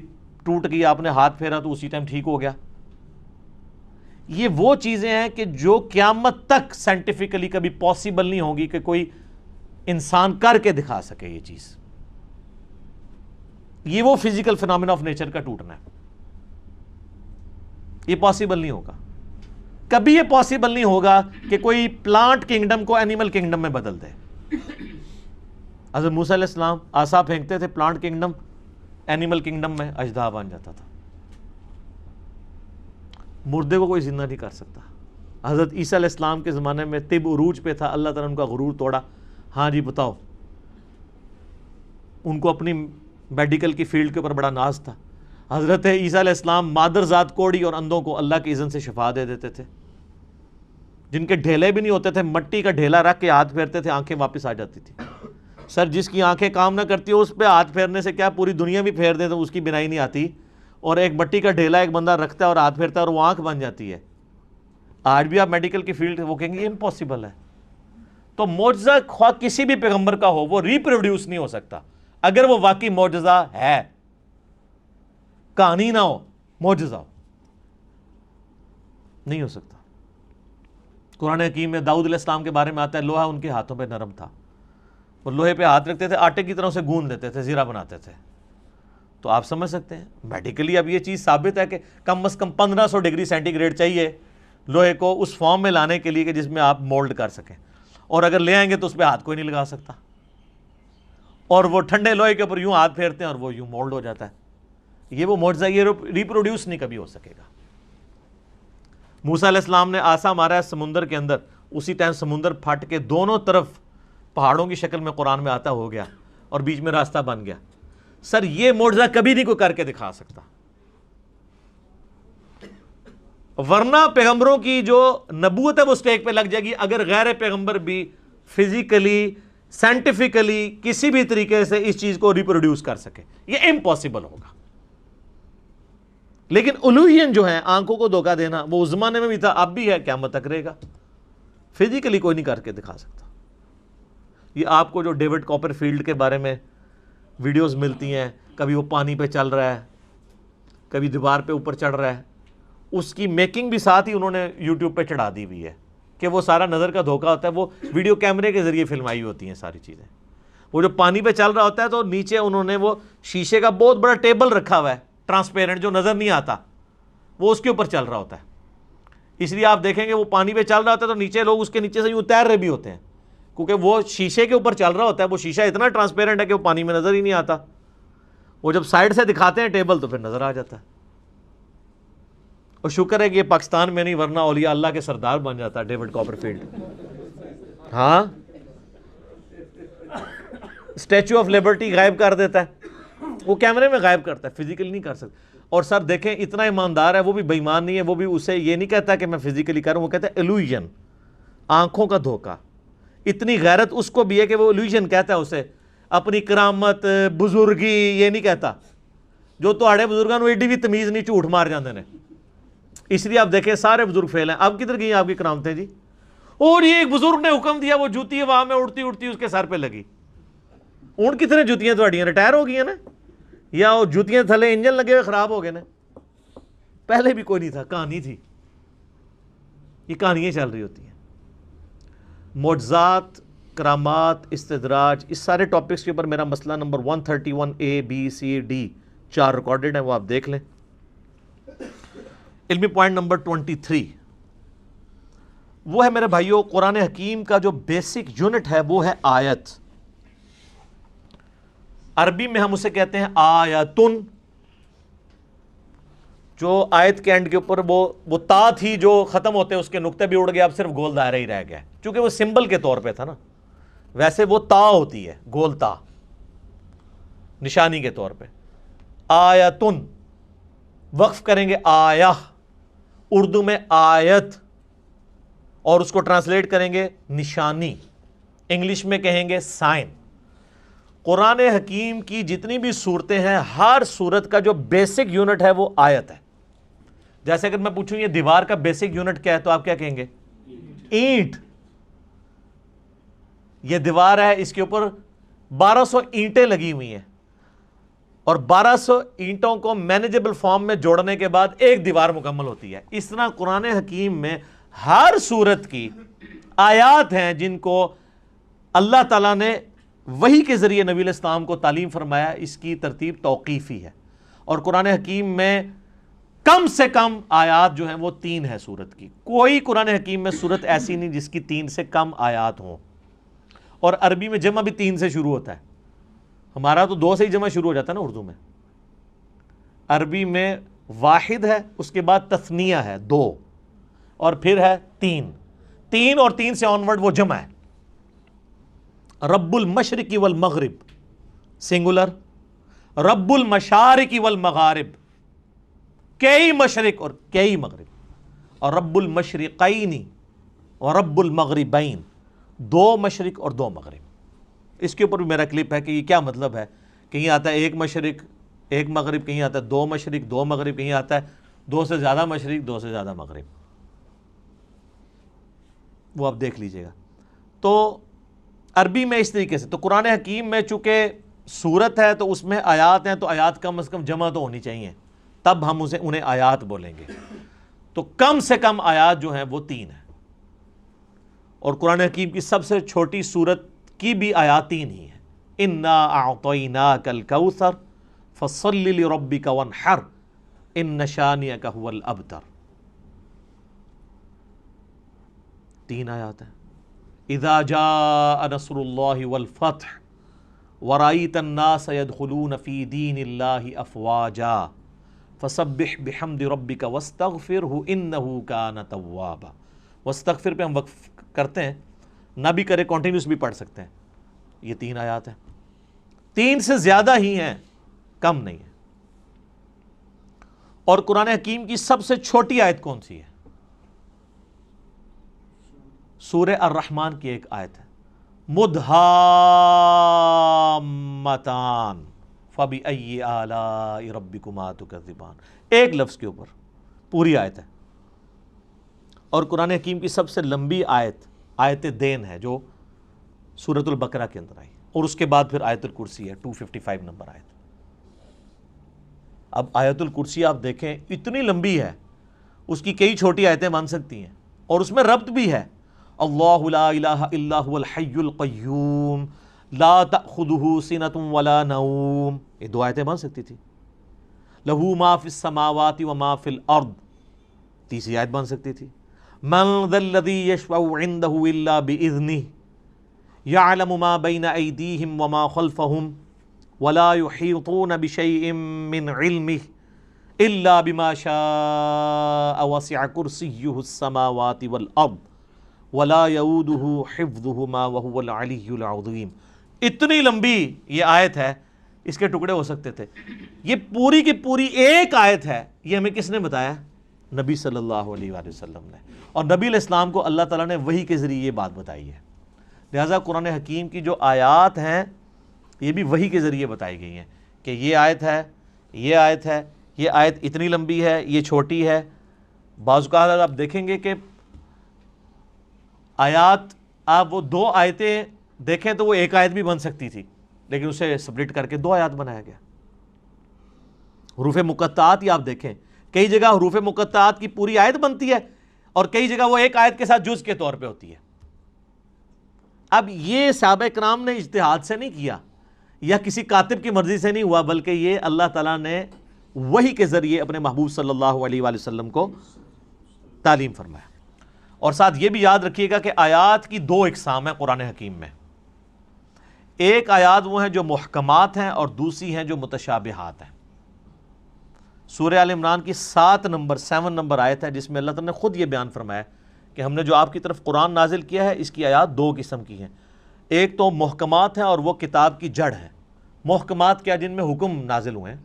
Speaker 1: ٹوٹ گئی، آپ نے ہاتھ پھیرا تو اسی ٹائم ٹھیک ہو گیا. یہ وہ چیزیں ہیں کہ جو قیامت تک سائنٹیفکلی کبھی پاسبل نہیں ہوگی کہ کوئی انسان کر کے دکھا سکے. یہ چیز، یہ وہ فزیکل فنامنا آف نیچر کا ٹوٹنا ہے، یہ پاسبل نہیں ہوگا. کبھی یہ پاسبل نہیں ہوگا کہ کوئی پلانٹ کنگڈم کو اینیمل کنگڈم میں بدل دے. حضرت موسیٰ علیہ السلام عصا پھینکتے تھے، پلانٹ کنگڈم اینیمل کنگڈم میں اژدہا بن جاتا تھا. مردے کو کوئی زندہ نہیں کر سکتا. حضرت عیسیٰ علیہ السلام کے زمانے میں طب عروج پہ تھا، اللہ تعالیٰ نے ان کا غرور توڑا. ہاں جی بتاؤ، ان کو اپنی میڈیکل کی فیلڈ کے اوپر بڑا ناز تھا. حضرت عیسیٰ علیہ السلام مادر ذات کوڑی اور اندھوں کو اللہ کی اذن سے شفا دے دیتے تھے. جن کے ڈھیلے بھی نہیں ہوتے تھے، مٹی کا ڈھیلا رکھ کے ہاتھ پھیرتے تھے، آنکھیں واپس آ جاتی تھی. سر جس کی آنکھیں کام نہ کرتی ہو اس پہ ہاتھ پھیرنے سے کیا پوری دنیا بھی پھیر دے تو اس کی بینائی نہیں آتی، اور ایک مٹی کا ڈھیلا ایک بندہ رکھتا ہے اور ہاتھ پھیرتا ہے اور وہ آنکھ بن جاتی ہے. آج بھی آپ میڈیکل کی فیلڈ وہ کہیں گے یہ امپاسبل ہے. تو معجزہ خواہ کسی بھی پیغمبر کا ہو وہ ریپروڈیوس نہیں ہو سکتا اگر وہ واقعی معجزہ ہے. کہانی نہ ہو، معجزہ ہو، نہیں ہو سکتا. قرآن حکیم میں داؤد علیہ السلام کے بارے میں آتا ہے لوہا ان کے ہاتھوں پہ نرم تھا، وہ لوہے پہ ہاتھ رکھتے تھے، آٹے کی طرح اسے گوندھ دیتے تھے، زیرہ بناتے تھے. تو آپ سمجھ سکتے ہیں میڈیکلی اب یہ چیز ثابت ہے کہ کم از کم 1500 ڈگری سینٹی گریڈ چاہیے لوہے کو اس فارم میں لانے کے لیے کہ جس میں آپ مولڈ کر سکیں، اور اگر لے آئیں گے تو اس پہ ہاتھ کوئی نہیں لگا سکتا. اور وہ ٹھنڈے لوہے کے اوپر یوں ہاتھ پھیرتے ہیں اور وہ یوں مولڈ ہو جاتا ہے. یہ وہ معجزہ، یہ ریپروڈیوس نہیں کبھی ہو سکے گا. موسیٰ علیہ السلام نے عصا مارا ہے سمندر کے اندر، اسی ٹائم سمندر پھٹ کے دونوں طرف پہاڑوں کی شکل میں قرآن میں آتا ہو گیا اور بیچ میں راستہ بن گیا. سر یہ معجزہ کبھی نہیں کوئی کر کے دکھا سکتا، ورنہ پیغمبروں کی جو نبوت ہے وہ سٹیک پہ لگ جائے گی اگر غیر پیغمبر بھی فزیکلی سائنٹیفکلی کسی بھی طریقے سے اس چیز کو ریپروڈیوس کر سکے. یہ امپاسبل ہوگا. لیکن الوہین جو ہے، آنکھوں کو دھوکہ دینا، وہ اس زمانے میں بھی تھا، اب بھی ہے، قیامت تک رہے گا. فزیکلی کوئی نہیں کر کے دکھا سکتا. یہ آپ کو جو ڈیوڈ کاپر فیلڈ کے بارے میں ویڈیوز ملتی ہیں، کبھی وہ پانی پہ چل رہا ہے، کبھی دیوار پہ اوپر چڑھ رہا ہے، اس کی میکنگ بھی ساتھ ہی انہوں نے یوٹیوب پہ چڑھا دی ہوئی ہے کہ وہ سارا نظر کا دھوکہ ہوتا ہے. وہ ویڈیو کیمرے کے ذریعے فلمائی ہوتی ہیں ساری چیزیں. وہ جو پانی پہ چل رہا ہوتا ہے تو نیچے انہوں نے وہ شیشے کا بہت بڑا ٹیبل رکھا ہوا ہے ٹرانسپیرنٹ جو نظر نہیں آتا، وہ اس کے اوپر چل رہا ہوتا ہے. اس لیے آپ دیکھیں گے وہ پانی پہ چل رہا ہوتا ہے تو نیچے لوگ اس کے نیچے سے یوں تیر رہے بھی ہوتے ہیں کیونکہ وہ شیشے کے اوپر چل رہا ہوتا ہے. وہ شیشہ اتنا ٹرانسپیرنٹ ہے کہ وہ پانی میں نظر ہی نہیں آتا. وہ جب سائڈ سے دکھاتے ہیں ٹیبل تو پھر نظر آ جاتا ہے. اور شکر ہے کہ یہ پاکستان میں نہیں، ورنہ اولیاء اللہ کے سردار بن جاتا ہے ڈیوڈ کاپر فیلڈ. ہاں، اسٹیچو آف لبرٹی غائب کر دیتا ہے، وہ کیمرے میں غائب کرتا ہے، فزیکلی نہیں کر سکتا. اور سر دیکھیں اتنا ایماندار ہے، وہ بھی بے ایمان نہیں ہے، وہ بھی اسے یہ نہیں کہتا کہ میں فزیکلی کروں، وہ کہتا ہے ایلوژن، آنکھوں کا دھوکہ. اتنی غیرت اس کو بھی ہے کہ وہ ایلوژن کہتا ہے اسے، اپنی کرامت بزرگی یہ نہیں کہتا. جو تہاڑے بزرگاں نوں ایڈی بھی تمیز نہیں، جھوٹ مار جاندے نے. اس لیے آپ دیکھیں سارے بزرگ فیل ہیں. اب کدھر گئی آپ کی کرامتیں جی؟ اور یہ ایک بزرگ نے حکم دیا، وہ جوتی ہوا میں اڑتی اڑتی اس کے سر پہ لگی. اون کتنے جوتیاں تھوڑیاں ریٹائر ہو گئی ہیں نا، یا وہ جوتیاں تھلے انجن لگے ہوئے خراب ہو گئے نا. پہلے بھی کوئی نہیں تھا، کہانی تھی. یہ کہانیاں چل رہی ہوتی ہیں. معجزات، کرامات، استدراج، اس سارے ٹاپکس کے اوپر میرا مسئلہ number 131A B C D 4 recorded ہیں، وہ آپ دیکھ لیں. علمی پوائنٹ نمبر 23، وہ ہے میرے بھائیوں قرآن حکیم کا جو بیسک یونٹ ہے وہ ہے آیت. عربی میں ہم اسے کہتے ہیں آیتن. جو آیت کے اینڈ کے اوپر وہ تا تھی جو ختم ہوتے اس کے نقطے بھی اڑ گئے, اب صرف گول دائرہ ہی رہ گیا, چونکہ وہ سمبل کے طور پہ تھا نا. ویسے وہ تا ہوتی ہے, گول تا, نشانی کے طور پہ. آیتن وقف کریں گے آیہ, اردو میں آیت, اور اس کو ٹرانسلیٹ کریں گے نشانی, انگلش میں کہیں گے سائن. قرآن حکیم کی جتنی بھی صورتیں ہیں ہر صورت کا جو بیسک یونٹ ہے وہ آیت ہے. جیسے اگر میں پوچھوں یہ دیوار کا بیسک یونٹ کیا ہے تو آپ کیا کہیں گے؟ اینٹ. یہ دیوار ہے, اس کے اوپر 1200 اینٹیں لگی ہوئی ہیں, اور 1200 اینٹوں کو مینیجبل فارم میں جوڑنے کے بعد ایک دیوار مکمل ہوتی ہے. اس طرح قرآن حکیم میں ہر صورت کی آیات ہیں جن کو اللہ تعالیٰ نے وحی کے ذریعے نبی علیہ السلام کو تعلیم فرمایا. اس کی ترتیب توقیفی ہے, اور قرآن حکیم میں کم سے کم آیات جو ہیں وہ 3 ہے صورت کی. کوئی قرآن حکیم میں صورت ایسی نہیں جس کی 3 سے کم آیات ہوں. اور عربی میں جمع بھی 3 سے شروع ہوتا ہے. ہمارا تو 2 سے ہی جمع شروع ہو جاتا ہے نا اردو میں. عربی میں واحد ہے, اس کے بعد تثنیہ ہے 2, اور پھر ہے 3 اور 3 سے آنورڈ وہ جمع ہے. رب المشرق والمغرب سنگولر, رب المشارق والمغارب کئی مشرق اور کئی مغرب, اور رب المشرقین اور رب المغربین 2 مشرق اور 2 مغرب. اس کے اوپر بھی میرا کلپ ہے کہ یہ کیا مطلب ہے. کہیں آتا ہے 1 مشرق 1 مغرب, کہیں آتا ہے 2 مشرق 2 مغرب, کہیں آتا ہے 2 سے زیادہ مشرق 2 سے زیادہ مغرب. وہ آپ دیکھ لیجئے گا. تو عربی میں اس طریقے سے. تو قرآن حکیم میں چونکہ سورت ہے تو اس میں آیات ہیں, تو آیات کم از کم جمع تو ہونی چاہیے, تب ہم انہیں آیات بولیں گے. تو کم سے کم آیات جو ہیں وہ 3 ہیں, اور قرآن حکیم کی سب سے چھوٹی سورت کی بھی آیات 3 ہی ہیں. انا اعطیناک الکوثر فصل لربک وانحر ان شانئک ھو الابتر. 3 آیات ہیں. اذا جاء نصر اللہ والفتح ورأیت الناس يدخلون فی دین اللہ افواجا فسبح بحمد ربک واستغفرہ انہ کان توابا. واستغفر پہ ہم وقف کرتے ہیں, نہ بھی کرے کنٹینیوس بھی پڑھ سکتے ہیں. یہ 3 آیات ہیں, 3 سے زیادہ ہی ہیں, کم نہیں ہے. اور قرآن حکیم کی سب سے چھوٹی آیت کون سی ہے؟ سورہ الرحمن کی ایک آیت ہے, مدھامتان فبأی آلاء ربکما تکذبان. ایک لفظ کے اوپر پوری آیت ہے. اور قرآن حکیم کی سب سے لمبی آیت آیت دین ہے جو سورۃ البقرہ کے اندر آئی, اور اس کے بعد پھر آیت الکرسی ہے 255 نمبر آیت. اب آیت الکرسی آپ دیکھیں اتنی لمبی ہے, اس کی کئی چھوٹی آیتیں بن سکتی ہیں, اور اس میں ربط بھی ہے. اللہ لا الہ الا هو الحی القیوم لا تأخذہ سنۃ ولا نوم, یہ 2 آیتیں بن سکتی تھی. لہ ما فی السماوات وما فی الارض, تیسری آیت بن سکتی تھی. من ذا الذی یشفع عندہ الا باذنہ یعلم ما بین ایدیہم وما خلفہم ولا یحیطون بشیء من علمہ الا بما شاء وسع کرسیہ السماوات والارض ولا یؤودہ حفظہما وہو العلی العظیم. اتنی لمبی یہ آیت ہے, اس کے ٹکڑے ہو سکتے تھے. یہ پوری کی پوری ایک آیت ہے. یہ ہمیں کس نے بتایا؟ نبی صلی اللہ علیہ وآلہ وسلم نے. اور نبی علیہ السلام کو اللہ تعالیٰ نے وحی کے ذریعے یہ بات بتائی ہے. لہٰذا قرآن حکیم کی جو آیات ہیں یہ بھی وحی کے ذریعے بتائی گئی ہیں کہ یہ آیت ہے, یہ آیت ہے, یہ آیت اتنی لمبی ہے, یہ چھوٹی ہے. بعض اوقات آپ دیکھیں گے کہ آیات, آپ وہ 2 آیتیں دیکھیں تو وہ ایک آیت بھی بن سکتی تھی, لیکن اسے سپلٹ کر کے 2 آیات بنایا گیا. حروف مقطعات ہی آپ دیکھیں, کئی جگہ حروف مقطعات کی پوری آیت بنتی ہے, اور کئی جگہ وہ ایک آیت کے ساتھ جز کے طور پہ ہوتی ہے. اب یہ صحابہ کرام نے اجتہاد سے نہیں کیا, یا کسی کاتب کی مرضی سے نہیں ہوا, بلکہ یہ اللہ تعالیٰ نے وحی کے ذریعے اپنے محبوب صلی اللہ علیہ وآلہ وسلم کو تعلیم فرمایا. اور ساتھ یہ بھی یاد رکھیے گا کہ آیات کی دو اقسام ہیں قرآن حکیم میں. ایک آیات وہ ہیں جو محکمات ہیں اور دوسری ہیں جو متشابہات ہیں. سورہ آل عمران کی 7 نمبر آیت ہے جس میں اللہ تعالیٰ نے خود یہ بیان فرمایا کہ ہم نے جو آپ کی طرف قرآن نازل کیا ہے اس کی آیات دو قسم کی ہیں. ایک تو محکمات ہیں اور وہ کتاب کی جڑ ہے. محکمات کیا؟ جن میں حکم نازل ہوئے ہیں.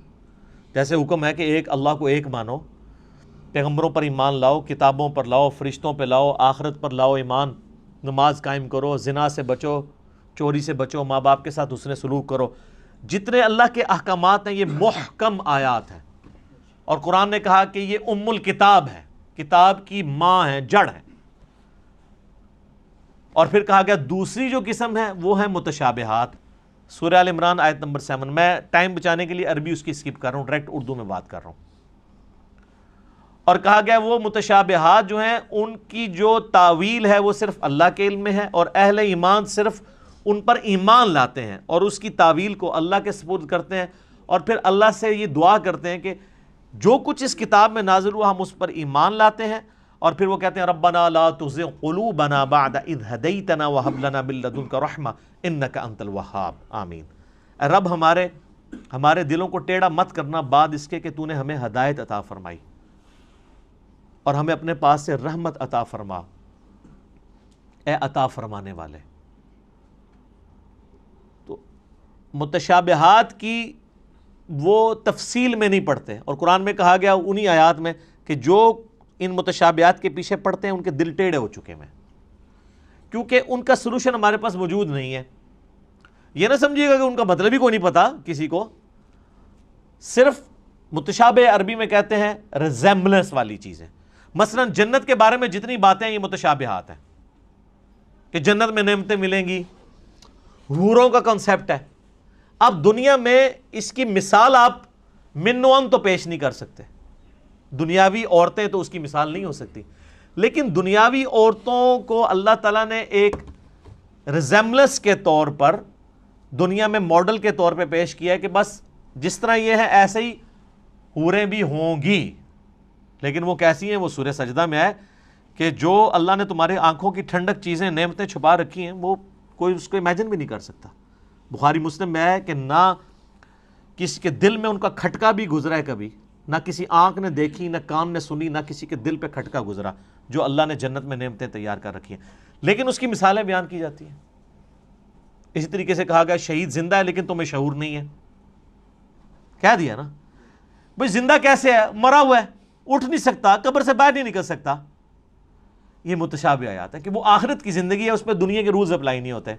Speaker 1: جیسے حکم ہے کہ ایک اللہ کو ایک مانو، پیغمبروں پر ایمان لاؤ، کتابوں پر لاؤ، فرشتوں پہ لاؤ، آخرت پر لاؤ ایمان، نماز قائم کرو، زنا سے بچو، چوری سے بچو، ماں باپ کے ساتھ حسن سلوک کرو. جتنے اللہ کے احکامات ہیں یہ محکم آیات ہیں. اور قرآن نے کہا کہ یہ ام الکتاب ہے، کتاب کی ماں ہے، جڑ ہے. اور پھر کہا گیا دوسری جو قسم ہے وہ ہے متشابہات. سورہ آل عمران آیت نمبر 7. میں ٹائم بچانے کے لیے عربی اس کی اسکپ کر رہا ہوں، ڈائریکٹ اردو میں بات کر رہا ہوں. اور کہا گیا وہ متشابہات جو ہیں ان کی جو تعویل ہے وہ صرف اللہ کے علم میں ہے، اور اہل ایمان صرف ان پر ایمان لاتے ہیں اور اس کی تعویل کو اللہ کے سپرد کرتے ہیں، اور پھر اللہ سے یہ دعا کرتے ہیں کہ جو کچھ اس کتاب میں نازل ہوا ہم اس پر ایمان لاتے ہیں. اور پھر وہ کہتے ہیں ربنا لا تزغ قلوبنا بعد اذ ہدیتنا وہب لنا من لدنک رحمہ انک انت الوہاب آمین. اے رب ہمارے دلوں کو ٹیڑھا مت کرنا بعد اس کے کہ تو نے ہمیں ہدایت عطا فرمائی، اور ہمیں اپنے پاس سے رحمت عطا فرما، اے عطا فرمانے والے. تو متشابہات کی وہ تفصیل میں نہیں پڑھتے، اور قرآن میں کہا گیا انہی آیات میں کہ جو ان متشابہات کے پیچھے پڑھتے ہیں ان کے دل ٹیڑھے ہو چکے ہیں، کیونکہ ان کا سلوشن ہمارے پاس موجود نہیں ہے. یہ نہ سمجھیے گا کہ ان کا مطلب ہی کوئی نہیں پتا کسی کو. صرف متشابہ عربی میں کہتے ہیں ریزیمبلنس والی چیزیں. مثلا جنت کے بارے میں جتنی باتیں ہیں یہ متشابہات ہیں کہ جنت میں نعمتیں ملیں گی، حوروں کا کنسیپٹ ہے. اب دنیا میں اس کی مثال آپ من و ان تو پیش نہیں کر سکتے، دنیاوی عورتیں تو اس کی مثال نہیں ہو سکتی، لیکن دنیاوی عورتوں کو اللہ تعالیٰ نے ایک ریزیمبلنس کے طور پر دنیا میں ماڈل کے طور پہ پیش کیا ہے کہ بس جس طرح یہ ہے ایسے ہی حوریں بھی ہوں گی. لیکن وہ کیسی ہیں؟ وہ سورہ سجدہ میں ہے کہ جو اللہ نے تمہارے آنکھوں کی ٹھنڈک چیزیں نعمتیں چھپا رکھی ہیں وہ کوئی اس کو امیجن بھی نہیں کر سکتا. بخاری مسلم میں ہے کہ نہ کسی کے دل میں ان کا کھٹکا بھی گزرا ہے کبھی، نہ کسی آنکھ نے دیکھی، نہ کان نے سنی، نہ کسی کے دل پہ کھٹکا گزرا جو اللہ نے جنت میں نعمتیں تیار کر رکھی ہیں. لیکن اس کی مثالیں بیان کی جاتی ہیں. اسی طریقے سے کہا گیا شہید زندہ ہے لیکن تمہیں شعور نہیں ہے. کہہ دیا نا بھئی زندہ کیسے ہے؟ مرا ہوا ہے، اٹھ نہیں سکتا، قبر سے باہر نہیں نکل سکتا. یہ متشابہ آیات ہے کہ وہ آخرت کی زندگی ہے، اس پہ دنیا کے رولز اپلائی نہیں ہوتے.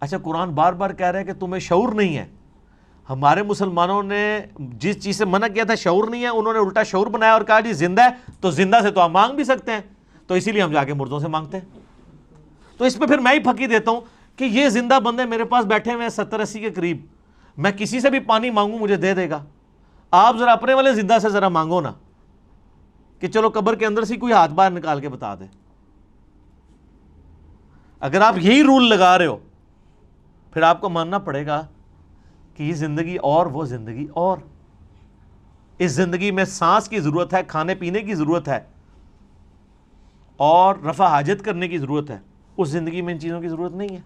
Speaker 1: اچھا قرآن بار بار کہہ رہے ہیں کہ تمہیں شعور نہیں ہے. ہمارے مسلمانوں نے جس چیز سے منع کیا تھا شعور نہیں ہے، انہوں نے الٹا شعور بنایا اور کہا جی زندہ ہے تو زندہ سے تو ہم مانگ بھی سکتے ہیں، تو اسی لیے ہم جا کے مردوں سے مانگتے ہیں. تو اس پہ پھر میں ہی پھکی دیتا ہوں کہ یہ زندہ بندے میرے پاس بیٹھے ہوئے ہیں 70-80 کے قریب، میں کسی سے بھی پانی مانگوں مجھے دے دے گا. آپ ذرا اپنے والے زندہ سے ذرا مانگو نا کہ چلو قبر کے اندر سے کوئی ہاتھ باہر نکال کے بتا دے. اگر آپ یہی رول لگا رہے ہو پھر آپ کو ماننا پڑے گا کہ یہ زندگی اور وہ زندگی اور. اس زندگی میں سانس کی ضرورت ہے، کھانے پینے کی ضرورت ہے اور رفع حاجت کرنے کی ضرورت ہے. اس زندگی میں ان چیزوں کی ضرورت نہیں ہے.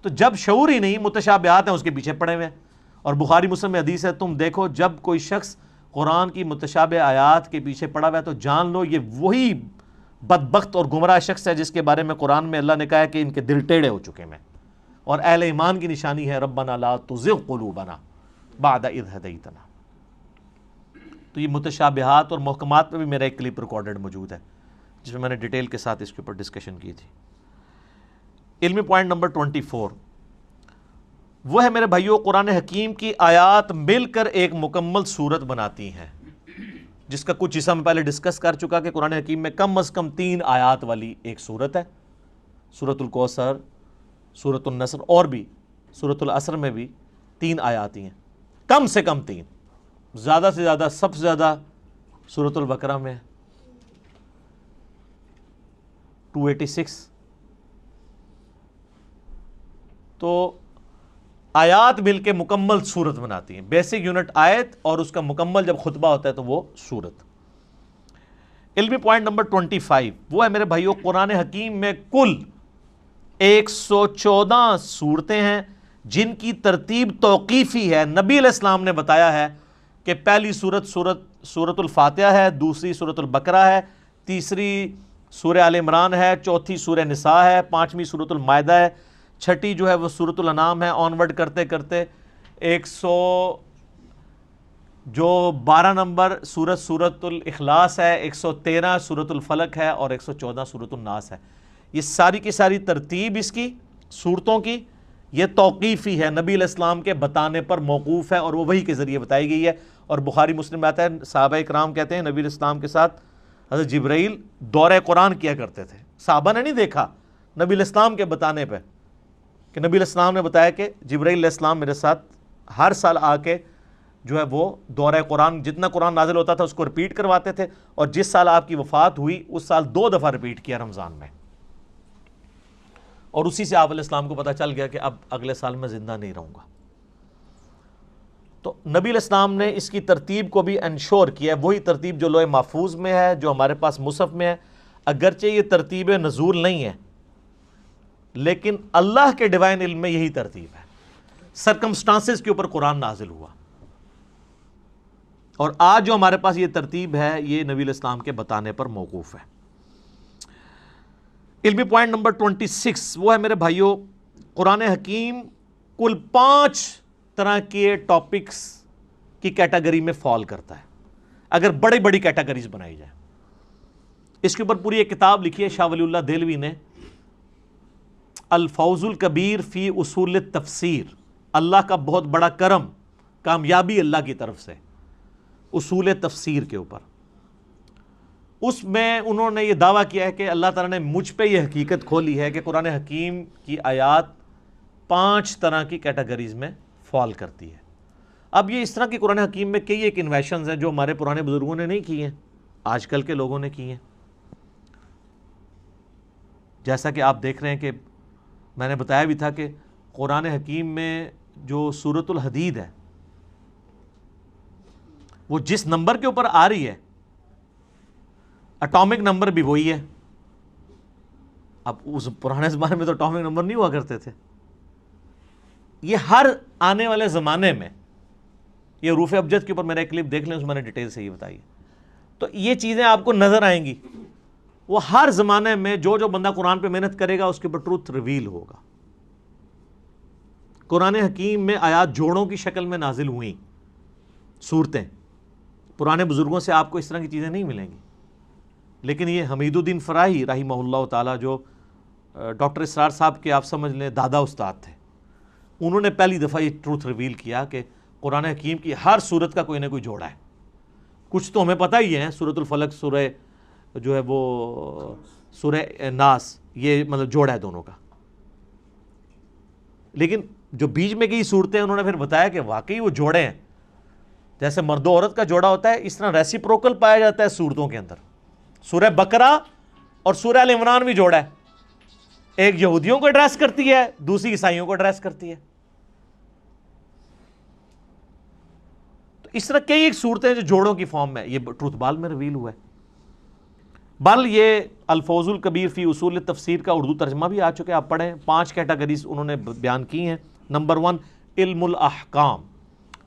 Speaker 1: تو جب شعور ہی نہیں، متشابہات ہیں اس کے پیچھے پڑے ہوئے ہیں. اور بخاری مسلم میں حدیث ہے تم دیکھو جب کوئی شخص قرآن کی متشابہ آیات کے پیچھے پڑا ہوا ہے تو جان لو یہ وہی بدبخت اور گمراہ شخص ہے جس کے بارے میں قرآن میں اللہ نے کہا ہے کہ ان کے دل ٹیڑھے ہو چکے ہیں. اور اہل ایمان کی نشانی ہے ربنا لا تزغ قلوبنا بعد اذ ہدیتنا. تو یہ متشابہات اور محکمات پہ بھی میرا ایک کلپ ریکارڈڈ موجود ہے جس میں میں نے ڈیٹیل کے ساتھ اس کے اوپر ڈسکشن کی تھی. علمی پوائنٹ نمبر 24 وہ ہے میرے بھائیوں قرآن حکیم کی آیات مل کر ایک مکمل صورت بناتی ہیں، جس کا کچھ حصہ میں پہلے ڈسکس کر چکا کہ قرآن حکیم میں کم از کم 3 آیات والی ایک صورت ہے. سورۃ الکوثر، سورۃ النصر اور بھی سورۃ العصر میں بھی 3 آیات ہیں، کم سے کم 3. زیادہ سے زیادہ سب سے زیادہ سورۃ البقرہ میں 286. تو آیات مل کے مکمل صورت بناتی ہیں. بیسک یونٹ آیت اور اس کا مکمل جب خطبہ ہوتا ہے تو وہ صورت. علمی پوائنٹ نمبر 25 وہ ہے میرے بھائیو، قرآن حکیم میں کل 114 صورتیں ہیں جن کی ترتیب توقیفی ہے۔ نبی علیہ السلام نے بتایا ہے کہ پہلی سورت الفاتحہ ہے، دوسری سورت البقرہ ہے، تیسری سورہ آل عمران ہے، چوتھی سورہ نساء ہے، پانچویں سورت المائدہ ہے، چھٹی جو ہے وہ سورت الانعام ہے، آنورڈ کرتے کرتے 12 نمبر سورت الاخلاص ہے، 113 سورت الفلق ہے اور 114 سورت الناس ہے۔ یہ ساری کی ساری ترتیب اس کی صورتوں کی یہ توقیفی ہے، نبی علیہ السلام کے بتانے پر موقوف ہے اور وہ وحی کے ذریعے بتائی گئی ہے۔ اور بخاری مسلم میں آتا ہے، صحابہ اکرام کہتے ہیں نبی علیہ السلام کے ساتھ حضرت جبرائیل دورہ قرآن کیا کرتے تھے۔ صحابہ نے نہیں دیکھا، نبی علیہ السلام کے بتانے پہ، کہ نبی علیہ السلام نے بتایا کہ جبرائیل علیہ السلام میرے ساتھ ہر سال آ کے جو ہے وہ دورہ قرآن، جتنا قرآن نازل ہوتا تھا اس کو رپیٹ کرواتے تھے، اور جس سال آپ کی وفات ہوئی اس سال 2 دفعہ رپیٹ کیا رمضان میں، اور اسی سے آپ علیہ السلام کو پتہ چل گیا کہ اب اگلے سال میں زندہ نہیں رہوں گا۔ تو نبی علیہ السلام نے اس کی ترتیب کو بھی انشور کیا ہے، وہی ترتیب جو لوح محفوظ میں ہے، جو ہمارے پاس مصحف میں ہے۔ اگرچہ یہ ترتیب نزول نہیں ہے لیکن اللہ کے ڈیوائن علم میں یہی ترتیب ہے، سرکمسٹانسز کے اوپر قرآن نازل ہوا، اور آج جو ہمارے پاس یہ ترتیب ہے یہ نبی علیہ السلام کے بتانے پر موقوف ہے۔ علمی پوائنٹ نمبر 26 وہ ہے میرے بھائیوں، قرآن حکیم کل 5 طرح کے ٹاپکس کی کیٹیگری میں فال کرتا ہے، اگر بڑی بڑی کیٹیگریز بنائی جائے۔ اس کے اوپر پوری ایک کتاب لکھی ہے شاہ ولی اللہ دہلوی نے، الفوز الکبیر فی اصول التفسیر، اللہ کا بہت بڑا کرم، کامیابی اللہ کی طرف سے اصول تفسیر کے اوپر۔ اس میں انہوں نے یہ دعویٰ کیا ہے کہ اللہ تعالیٰ نے مجھ پہ یہ حقیقت کھولی ہے کہ قرآن حکیم کی آیات 5 طرح کی کیٹیگریز میں فال کرتی ہے۔ اب یہ اس طرح کی قرآن حکیم میں کئی ایک انویشنز ہیں جو ہمارے پرانے بزرگوں نے نہیں کی ہیں، آج کل کے لوگوں نے کی ہیں۔ جیسا کہ آپ دیکھ رہے ہیں کہ میں نے بتایا بھی تھا کہ قرآن حکیم میں جو سورۃ الحدید ہے وہ جس نمبر کے اوپر آ رہی ہے اٹامک نمبر بھی وہی ہے۔ اب اس پرانے زمانے میں تو اٹامک نمبر نہیں ہوا کرتے تھے، یہ ہر آنے والے زمانے میں، یہ حروف ابجد کے اوپر میرا ایک کلپ دیکھ لیں، اس میں نے ڈیٹیل سے یہ بتائی، تو یہ چیزیں آپ کو نظر آئیں گی۔ وہ ہر زمانے میں جو بندہ قرآن پہ محنت کرے گا اس کے اوپر ٹروتھ ریویل ہوگا۔ قرآن حکیم میں آیات جوڑوں کی شکل میں نازل ہوئیں صورتیں، پرانے بزرگوں سے آپ کو اس طرح کی چیزیں نہیں ملیں گی۔ لیکن یہ حمید الدین فراہی رحمہ اللہ تعالیٰ، جو ڈاکٹر اسرار صاحب کے آپ سمجھ لیں دادا استاد تھے، انہوں نے پہلی دفعہ یہ ٹروتھ ریویل کیا کہ قرآن حکیم کی ہر صورت کا کوئی نہ کوئی جوڑا ہے۔ کچھ تو ہمیں پتہ ہی ہے، سورۃ الفلق، سورہ جو ہے وہ سورہ ناس، یہ مطلب جوڑا ہے دونوں کا، لیکن جو بیچ میں کی صورتیں انہوں نے پھر بتایا کہ واقعی وہ جوڑے ہیں، جیسے مرد و عورت کا جوڑا ہوتا ہے اس طرح ریسیپروکل پایا جاتا ہے صورتوں کے اندر۔ سورہ بقرہ اور سورہ آل عمران بھی جوڑا ہے، ایک یہودیوں کو ایڈریس کرتی ہے، دوسری عیسائیوں کو ایڈریس کرتی ہے۔ تو اس طرح کئی ایک صورتیں جو جوڑوں کی فارم میں، یہ ٹروتھ بال میں ریویل ہوا ہے۔ بل یہ الفوز الکبیر فی اصول تفسیر کا اردو ترجمہ بھی آ چکے، آپ پڑھیں۔ 5 کیٹیگریز انہوں نے بیان کی ہیں۔ نمبر 1 علم الاحکام،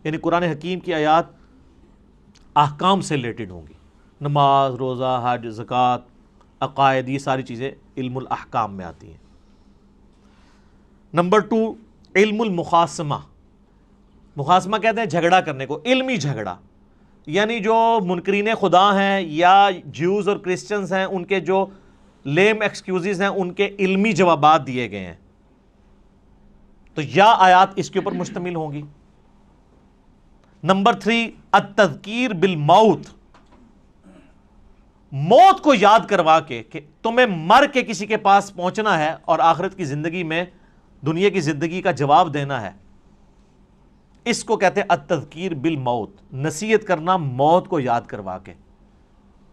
Speaker 1: یعنی قرآن حکیم کی آیات احکام سے ریلیٹڈ ہوں گی، نماز، روزہ، حج، زکوٰۃ، عقائد، یہ ساری چیزیں علم الاحکام میں آتی ہیں۔ نمبر 2 علم المخاصمہ، مخاصمہ کہتے ہیں جھگڑا کرنے کو، علمی جھگڑا، یعنی جو منکرین خدا ہیں یا جیوز اور کرسچنز ہیں، ان کے جو لیم ایکسکیوزز ہیں ان کے علمی جوابات دیے گئے ہیں، تو یا آیات اس کے اوپر مشتمل ہوں گی۔ نمبر 3 التذکیر بالموت، موت کو یاد کروا کے کہ تمہیں مر کے کسی کے پاس پہنچنا ہے اور آخرت کی زندگی میں دنیا کی زندگی کا جواب دینا ہے، اس کو کہتے ہیں التذکیر بالموت، نصیحت کرنا موت کو یاد کروا کے۔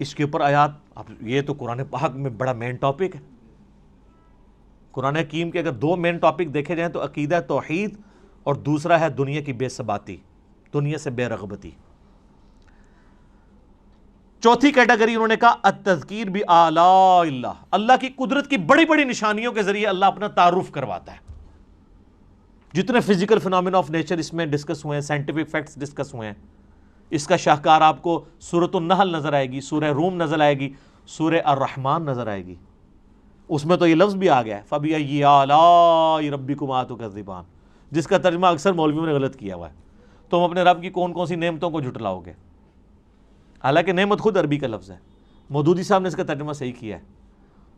Speaker 1: اس کے اوپر آیات، اب یہ تو قرآن پاک میں بڑا مین ٹاپک ہے۔ قرآن حکیم کے اگر 2 مین ٹاپک دیکھے جائیں تو عقیدہ توحید اور دوسرا ہے دنیا کی بے ثباتی، دنیا سے بے رغبتی۔ چوتھی کیٹیگری انہوں نے کہا التذکیر بآلاء اللہ، اللہ کی قدرت کی بڑی بڑی نشانیوں کے ذریعے اللہ اپنا تعارف کرواتا ہے. جتنے فزیکل فینومینا آف نیچر اس میں ڈسکس ہوئے ہیں، سائنٹیفک فیکٹس ڈسکس ہوئے ہیں، اس کا شاہکار آپ کو سورۃ النحل نظر آئے گی، سورہ روم نظر آئے گی، سورہ الرحمن نظر آئے گی. اس میں تو یہ لفظ بھی آ گیا ہے فَبِأَيِّ آلَاءِ رَبِّكُمَا تُكَذِّبَانِ، جس کا ترجمہ اکثر مولویوں نے غلط کیا ہوا ہے. تم اپنے رب کی کون کون سی نعمتوں کو جھٹلاؤ گے؟ حالانکہ نعمت خود عربی کا لفظ ہے. مودودی صاحب نے اس کا ترجمہ صحیح کیا ہے،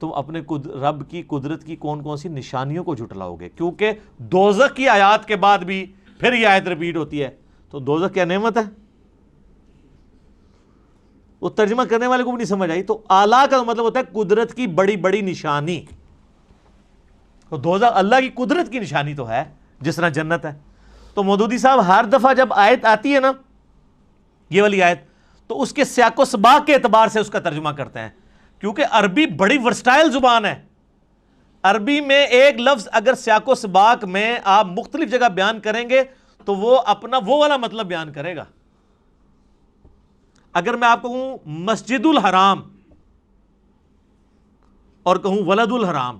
Speaker 1: تم اپنے رب کی قدرت کی کون کون سی نشانیوں کو جھٹلاؤ گے، کیونکہ دوزخ کی آیات کے بعد بھی پھر یہ آیت ریپیٹ ہوتی ہے. تو دوزخ کیا نعمت ہے؟ وہ ترجمہ کرنے والے کو بھی نہیں سمجھ آئی. تو اعلیٰ کا مطلب ہوتا ہے قدرت کی بڑی بڑی نشانی. تو دوزخ اللہ کی قدرت کی نشانی تو ہے جس طرح جنت ہے. تو مودودی صاحب ہر دفعہ جب آیت آتی ہے نا، یہ والی آیت، تو اس کے سیاق و سباق کے اعتبار سے اس کا ترجمہ کرتے ہیں، کیونکہ عربی بڑی ورسٹائل زبان ہے. عربی میں ایک لفظ اگر سیاق و سباق میں آپ مختلف جگہ بیان کریں گے تو وہ اپنا وہ والا مطلب بیان کرے گا. اگر میں آپ کو کہوں مسجد الحرام اور کہوں ولد الحرام،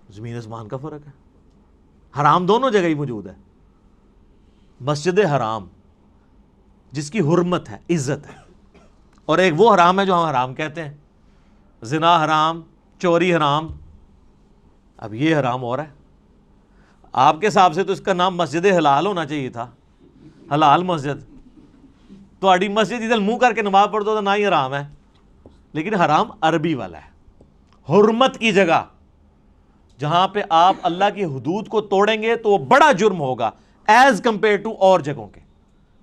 Speaker 1: زمین آسمان کا فرق ہے. حرام دونوں جگہ ہی موجود ہے. مسجد حرام جس کی حرمت ہے، عزت ہے، اور ایک وہ حرام ہے جو ہم حرام کہتے ہیں، زنا حرام، چوری حرام. اب یہ حرام ہو رہا ہے. آپ کے حساب سے تو اس کا نام مسجد حلال ہونا چاہیے تھا، حلال مسجد. تو اڈی مسجد ادھر منہ کر کے نماز پڑھ دو تو نہ ہی حرام ہے، لیکن حرام عربی والا ہے. حرمت کی جگہ جہاں پہ آپ اللہ کی حدود کو توڑیں گے تو وہ بڑا جرم ہوگا ایز کمپیئر ٹو اور جگہوں کے.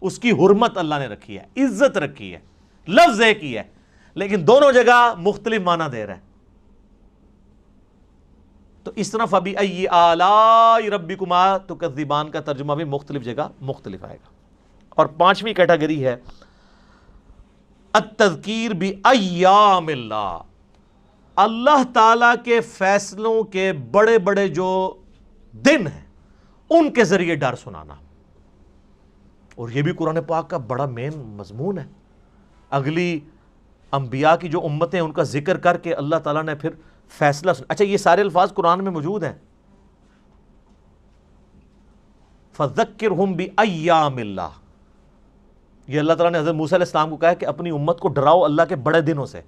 Speaker 1: اس کی حرمت اللہ نے رکھی ہے، عزت رکھی ہے، لفظ ایک ہی ہے، لیکن دونوں جگہ مختلف معنی دے رہا ہے. تو اس طرح فَبِأَيِّ آلَاءِ رَبِّكُمَا تُكَذِّبَانِ کا ترجمہ بھی مختلف جگہ مختلف آئے گا. اور پانچویں کیٹیگری ہے التذکیر بِأَيَّامِ اللہ، اللہ تعالیٰ کے فیصلوں کے بڑے بڑے جو دن ہیں ان کے ذریعے ڈر سنانا. اور یہ بھی قرآن پاک کا بڑا مین مضمون ہے. اگلی انبیاء کی جو امتیں ان کا ذکر کر کے اللہ تعالیٰ نے پھر فیصلہ سنا. اچھا، یہ سارے الفاظ قرآن میں موجود ہیں. فَذَكِّرْهُمْ بِأَيَّامِ اللَّهِ، یہ اللہ تعالیٰ نے حضرت موسیٰ علیہ السلام کو کہا کہ اپنی امت کو ڈراؤ اللہ کے بڑے دنوں سے.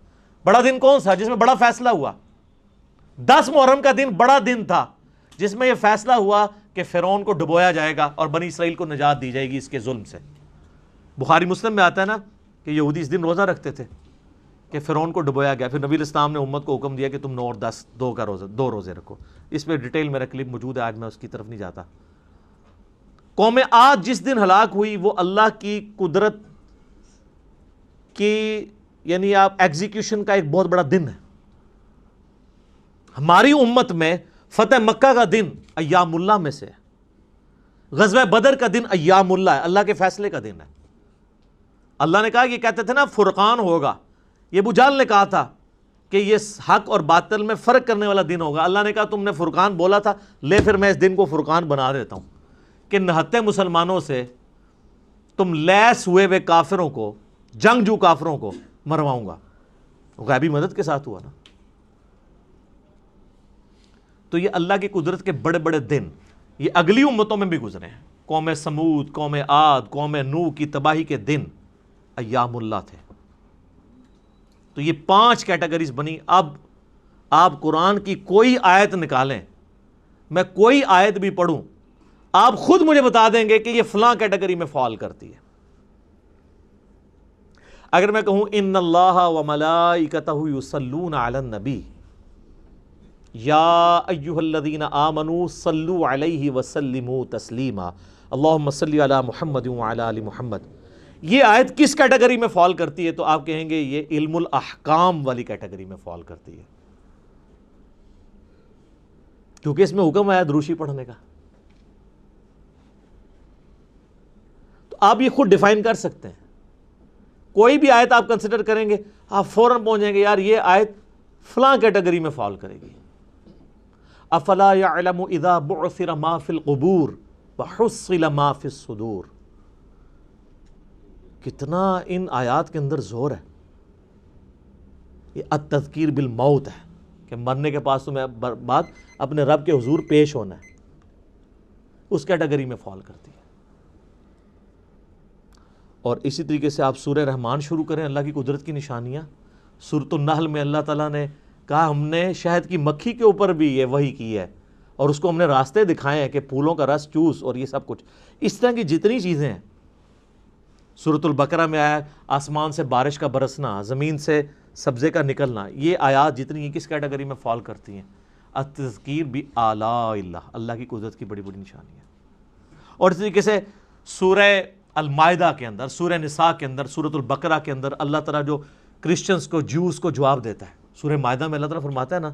Speaker 1: بڑا دن کون سا؟ جس میں بڑا فیصلہ ہوا. 10 محرم کا دن بڑا دن تھا جس میں یہ فیصلہ ہوا کہ فرعون کو ڈبویا جائے گا اور بنی اسرائیل کو نجات دی جائے گی اس کے ظلم سے. بخاری مسلم میں آتا ہے نا کہ یہودی اس دن روزہ رکھتے تھے کہ فرعون کو ڈبویا گیا. پھر نبی علیہ السلام نے امت کو حکم دیا کہ تم 9 اور 10 دو روزے رکھو. اس پہ ڈیٹیل میرا کلپ موجود ہے، آج میں اس کی طرف نہیں جاتا. قوم عاد جس دن ہلاک ہوئی وہ اللہ کی قدرت کی یعنی آپ ایگزیکیوشن کا ایک بہت بڑا دن ہے. ہماری امت میں فتح مکہ کا دن ایام اللہ میں سے ہے. غزوہ بدر کا دن ایام اللہ ہے، اللہ کے فیصلے کا دن ہے. اللہ نے کہا، یہ کہتے تھے نا فرقان ہوگا، یہ ابو جہل نے کہا تھا کہ یہ حق اور باطل میں فرق کرنے والا دن ہوگا. اللہ نے کہا تم نے فرقان بولا تھا، لے پھر میں اس دن کو فرقان بنا دیتا ہوں کہ نہتے مسلمانوں سے تم لیس ہوئے کافروں کو، جنگجو کافروں کو مرواؤں گا. غیبی مدد کے ساتھ ہوا نا. تو یہ اللہ کی قدرت کے بڑے بڑے دن یہ اگلی امتوں میں بھی گزرے ہیں. قوم سمود، قوم عاد، قوم نوح کی تباہی کے دن ایام اللہ تھے. تو یہ 5 کیٹیگریز بنی. اب آپ قرآن کی کوئی آیت نکالیں، میں کوئی آیت بھی پڑھوں، آپ خود مجھے بتا دیں گے کہ یہ فلاں کیٹیگری میں فال کرتی ہے. اگر میں کہوں ان اللہ وملائکتہ یصلون علی النبی یا ایھا الذین آمنوا صلوا علیہ وسلموا تسلیما اللہم صلی علی محمد وعلی آل محمد، یہ آیت کس کیٹیگری میں فال کرتی ہے؟ تو آپ کہیں گے یہ علم الاحکام والی کیٹیگری میں فال کرتی ہے، کیونکہ اس میں حکم آیا دروشی پڑھنے کا. تو آپ یہ خود ڈیفائن کر سکتے ہیں. کوئی بھی آیت آپ کنسیڈر کریں گے آپ فوراً پہنچ جائیں گے یار یہ آیت فلاں کیٹیگری میں فال کرے گی. افلا یعلم اذا بعثر ما فی القبور وحصل ما فی الصدور. کتنا ان آیات کے اندر زور ہے. یہ التذکیر بالموت ہے کہ مرنے کے پاس تمہیں بعد اپنے رب کے حضور پیش ہونا ہے، اس کیٹیگری میں فال کرتی ہے. اور اسی طریقے سے آپ سورہ رحمان شروع کریں، اللہ کی قدرت کی نشانیاں. سورۃ النحل میں اللہ تعالیٰ نے کہا ہم نے شہد کی مکھی کے اوپر بھی یہ وحی کی ہے اور اس کو ہم نے راستے دکھائے ہیں کہ پھولوں کا رس چوس اور یہ سب کچھ. اس طرح کی جتنی چیزیں ہیں. سورۃ البقرہ میں آیا آسمان سے بارش کا برسنا، زمین سے سبزے کا نکلنا. یہ آیات جتنی ہیں کس کیٹیگری میں فال کرتی ہیں؟ التذکیر بآلاء اللہ، اللہ کی قدرت کی بڑی بڑی نشانی ہے. اور اس طریقے سے سورہ المائدہ کے اندر، سورہ نساء کے اندر، سورۃ البقرہ کے اندر اللہ تعالیٰ جو کرسچنز کو، جیوز کو جواب دیتا ہے. سورہ مائدہ میں اللہ تعالیٰ فرماتا ہے نا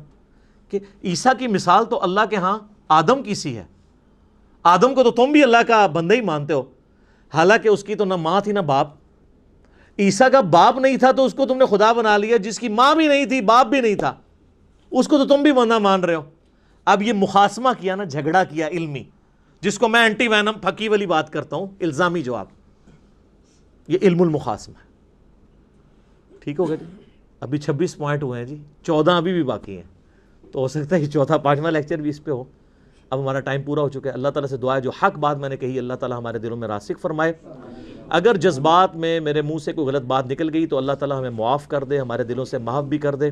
Speaker 1: کہ عیسیٰ کی مثال تو اللہ کے ہاں آدم کی سی ہے. آدم کو تو تم بھی اللہ کا بندہ ہی مانتے ہو، حالانکہ اس کی تو نہ ماں تھی نہ باپ. عیسیٰ کا باپ نہیں تھا تو اس کو تم نے خدا بنا لیا. جس کی ماں بھی نہیں تھی، باپ بھی نہیں تھا، اس کو تو تم بھی بندہ مان رہے ہو. اب یہ مخاصمہ کیا نا، جھگڑا کیا علمی، جس کو میں اینٹی وینم پھکی والی بات کرتا ہوں، الزامی جواب. یہ علم المخاصمہ ہے. ٹھیک ہو گیا جی؟ ابھی 26 پوائنٹ ہوئے ہیں جی، 14 ابھی بھی باقی ہیں. تو ہو سکتا ہے کہ چوتھا 5واں لیکچر بھی اس پہ ہو. اب ہمارا ٹائم پورا ہو چکا ہے. اللہ تعالیٰ سے دعا ہے جو حق بات میں نے کہی اللہ تعالیٰ ہمارے دلوں میں راسخ فرمائے. اگر جذبات میں میرے منہ سے کوئی غلط بات نکل گئی تو اللہ تعالیٰ ہمیں معاف کر دے، ہمارے دلوں سے محو بھی کر دے.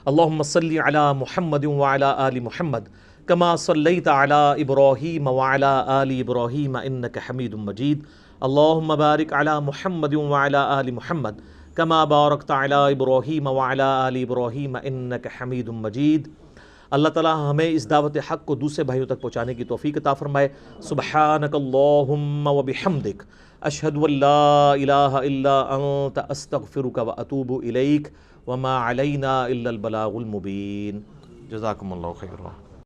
Speaker 1: اللہم صلی علی محمد وعلی آل محمد کما صلیت علی ابراہیم وعلی آل ابراہیم انک حمید مجید. اللہم بارک علی محمد وعلی آل محمد کما بارکت علی ابراہیم وعلی آل ابراہیم انک حمید مجید. اللہ تعالیٰ ہمیں اس دعوت حق کو دوسرے بھائیوں تک پہنچانے کی توفیق عطا فرمائے. سبحانک اللہم وبحمدک اشہد ان لا الہ الا انت استغفرک واتوب الیک وما علینا الا البلاغ المبین. جزاکم اللہ خیرا.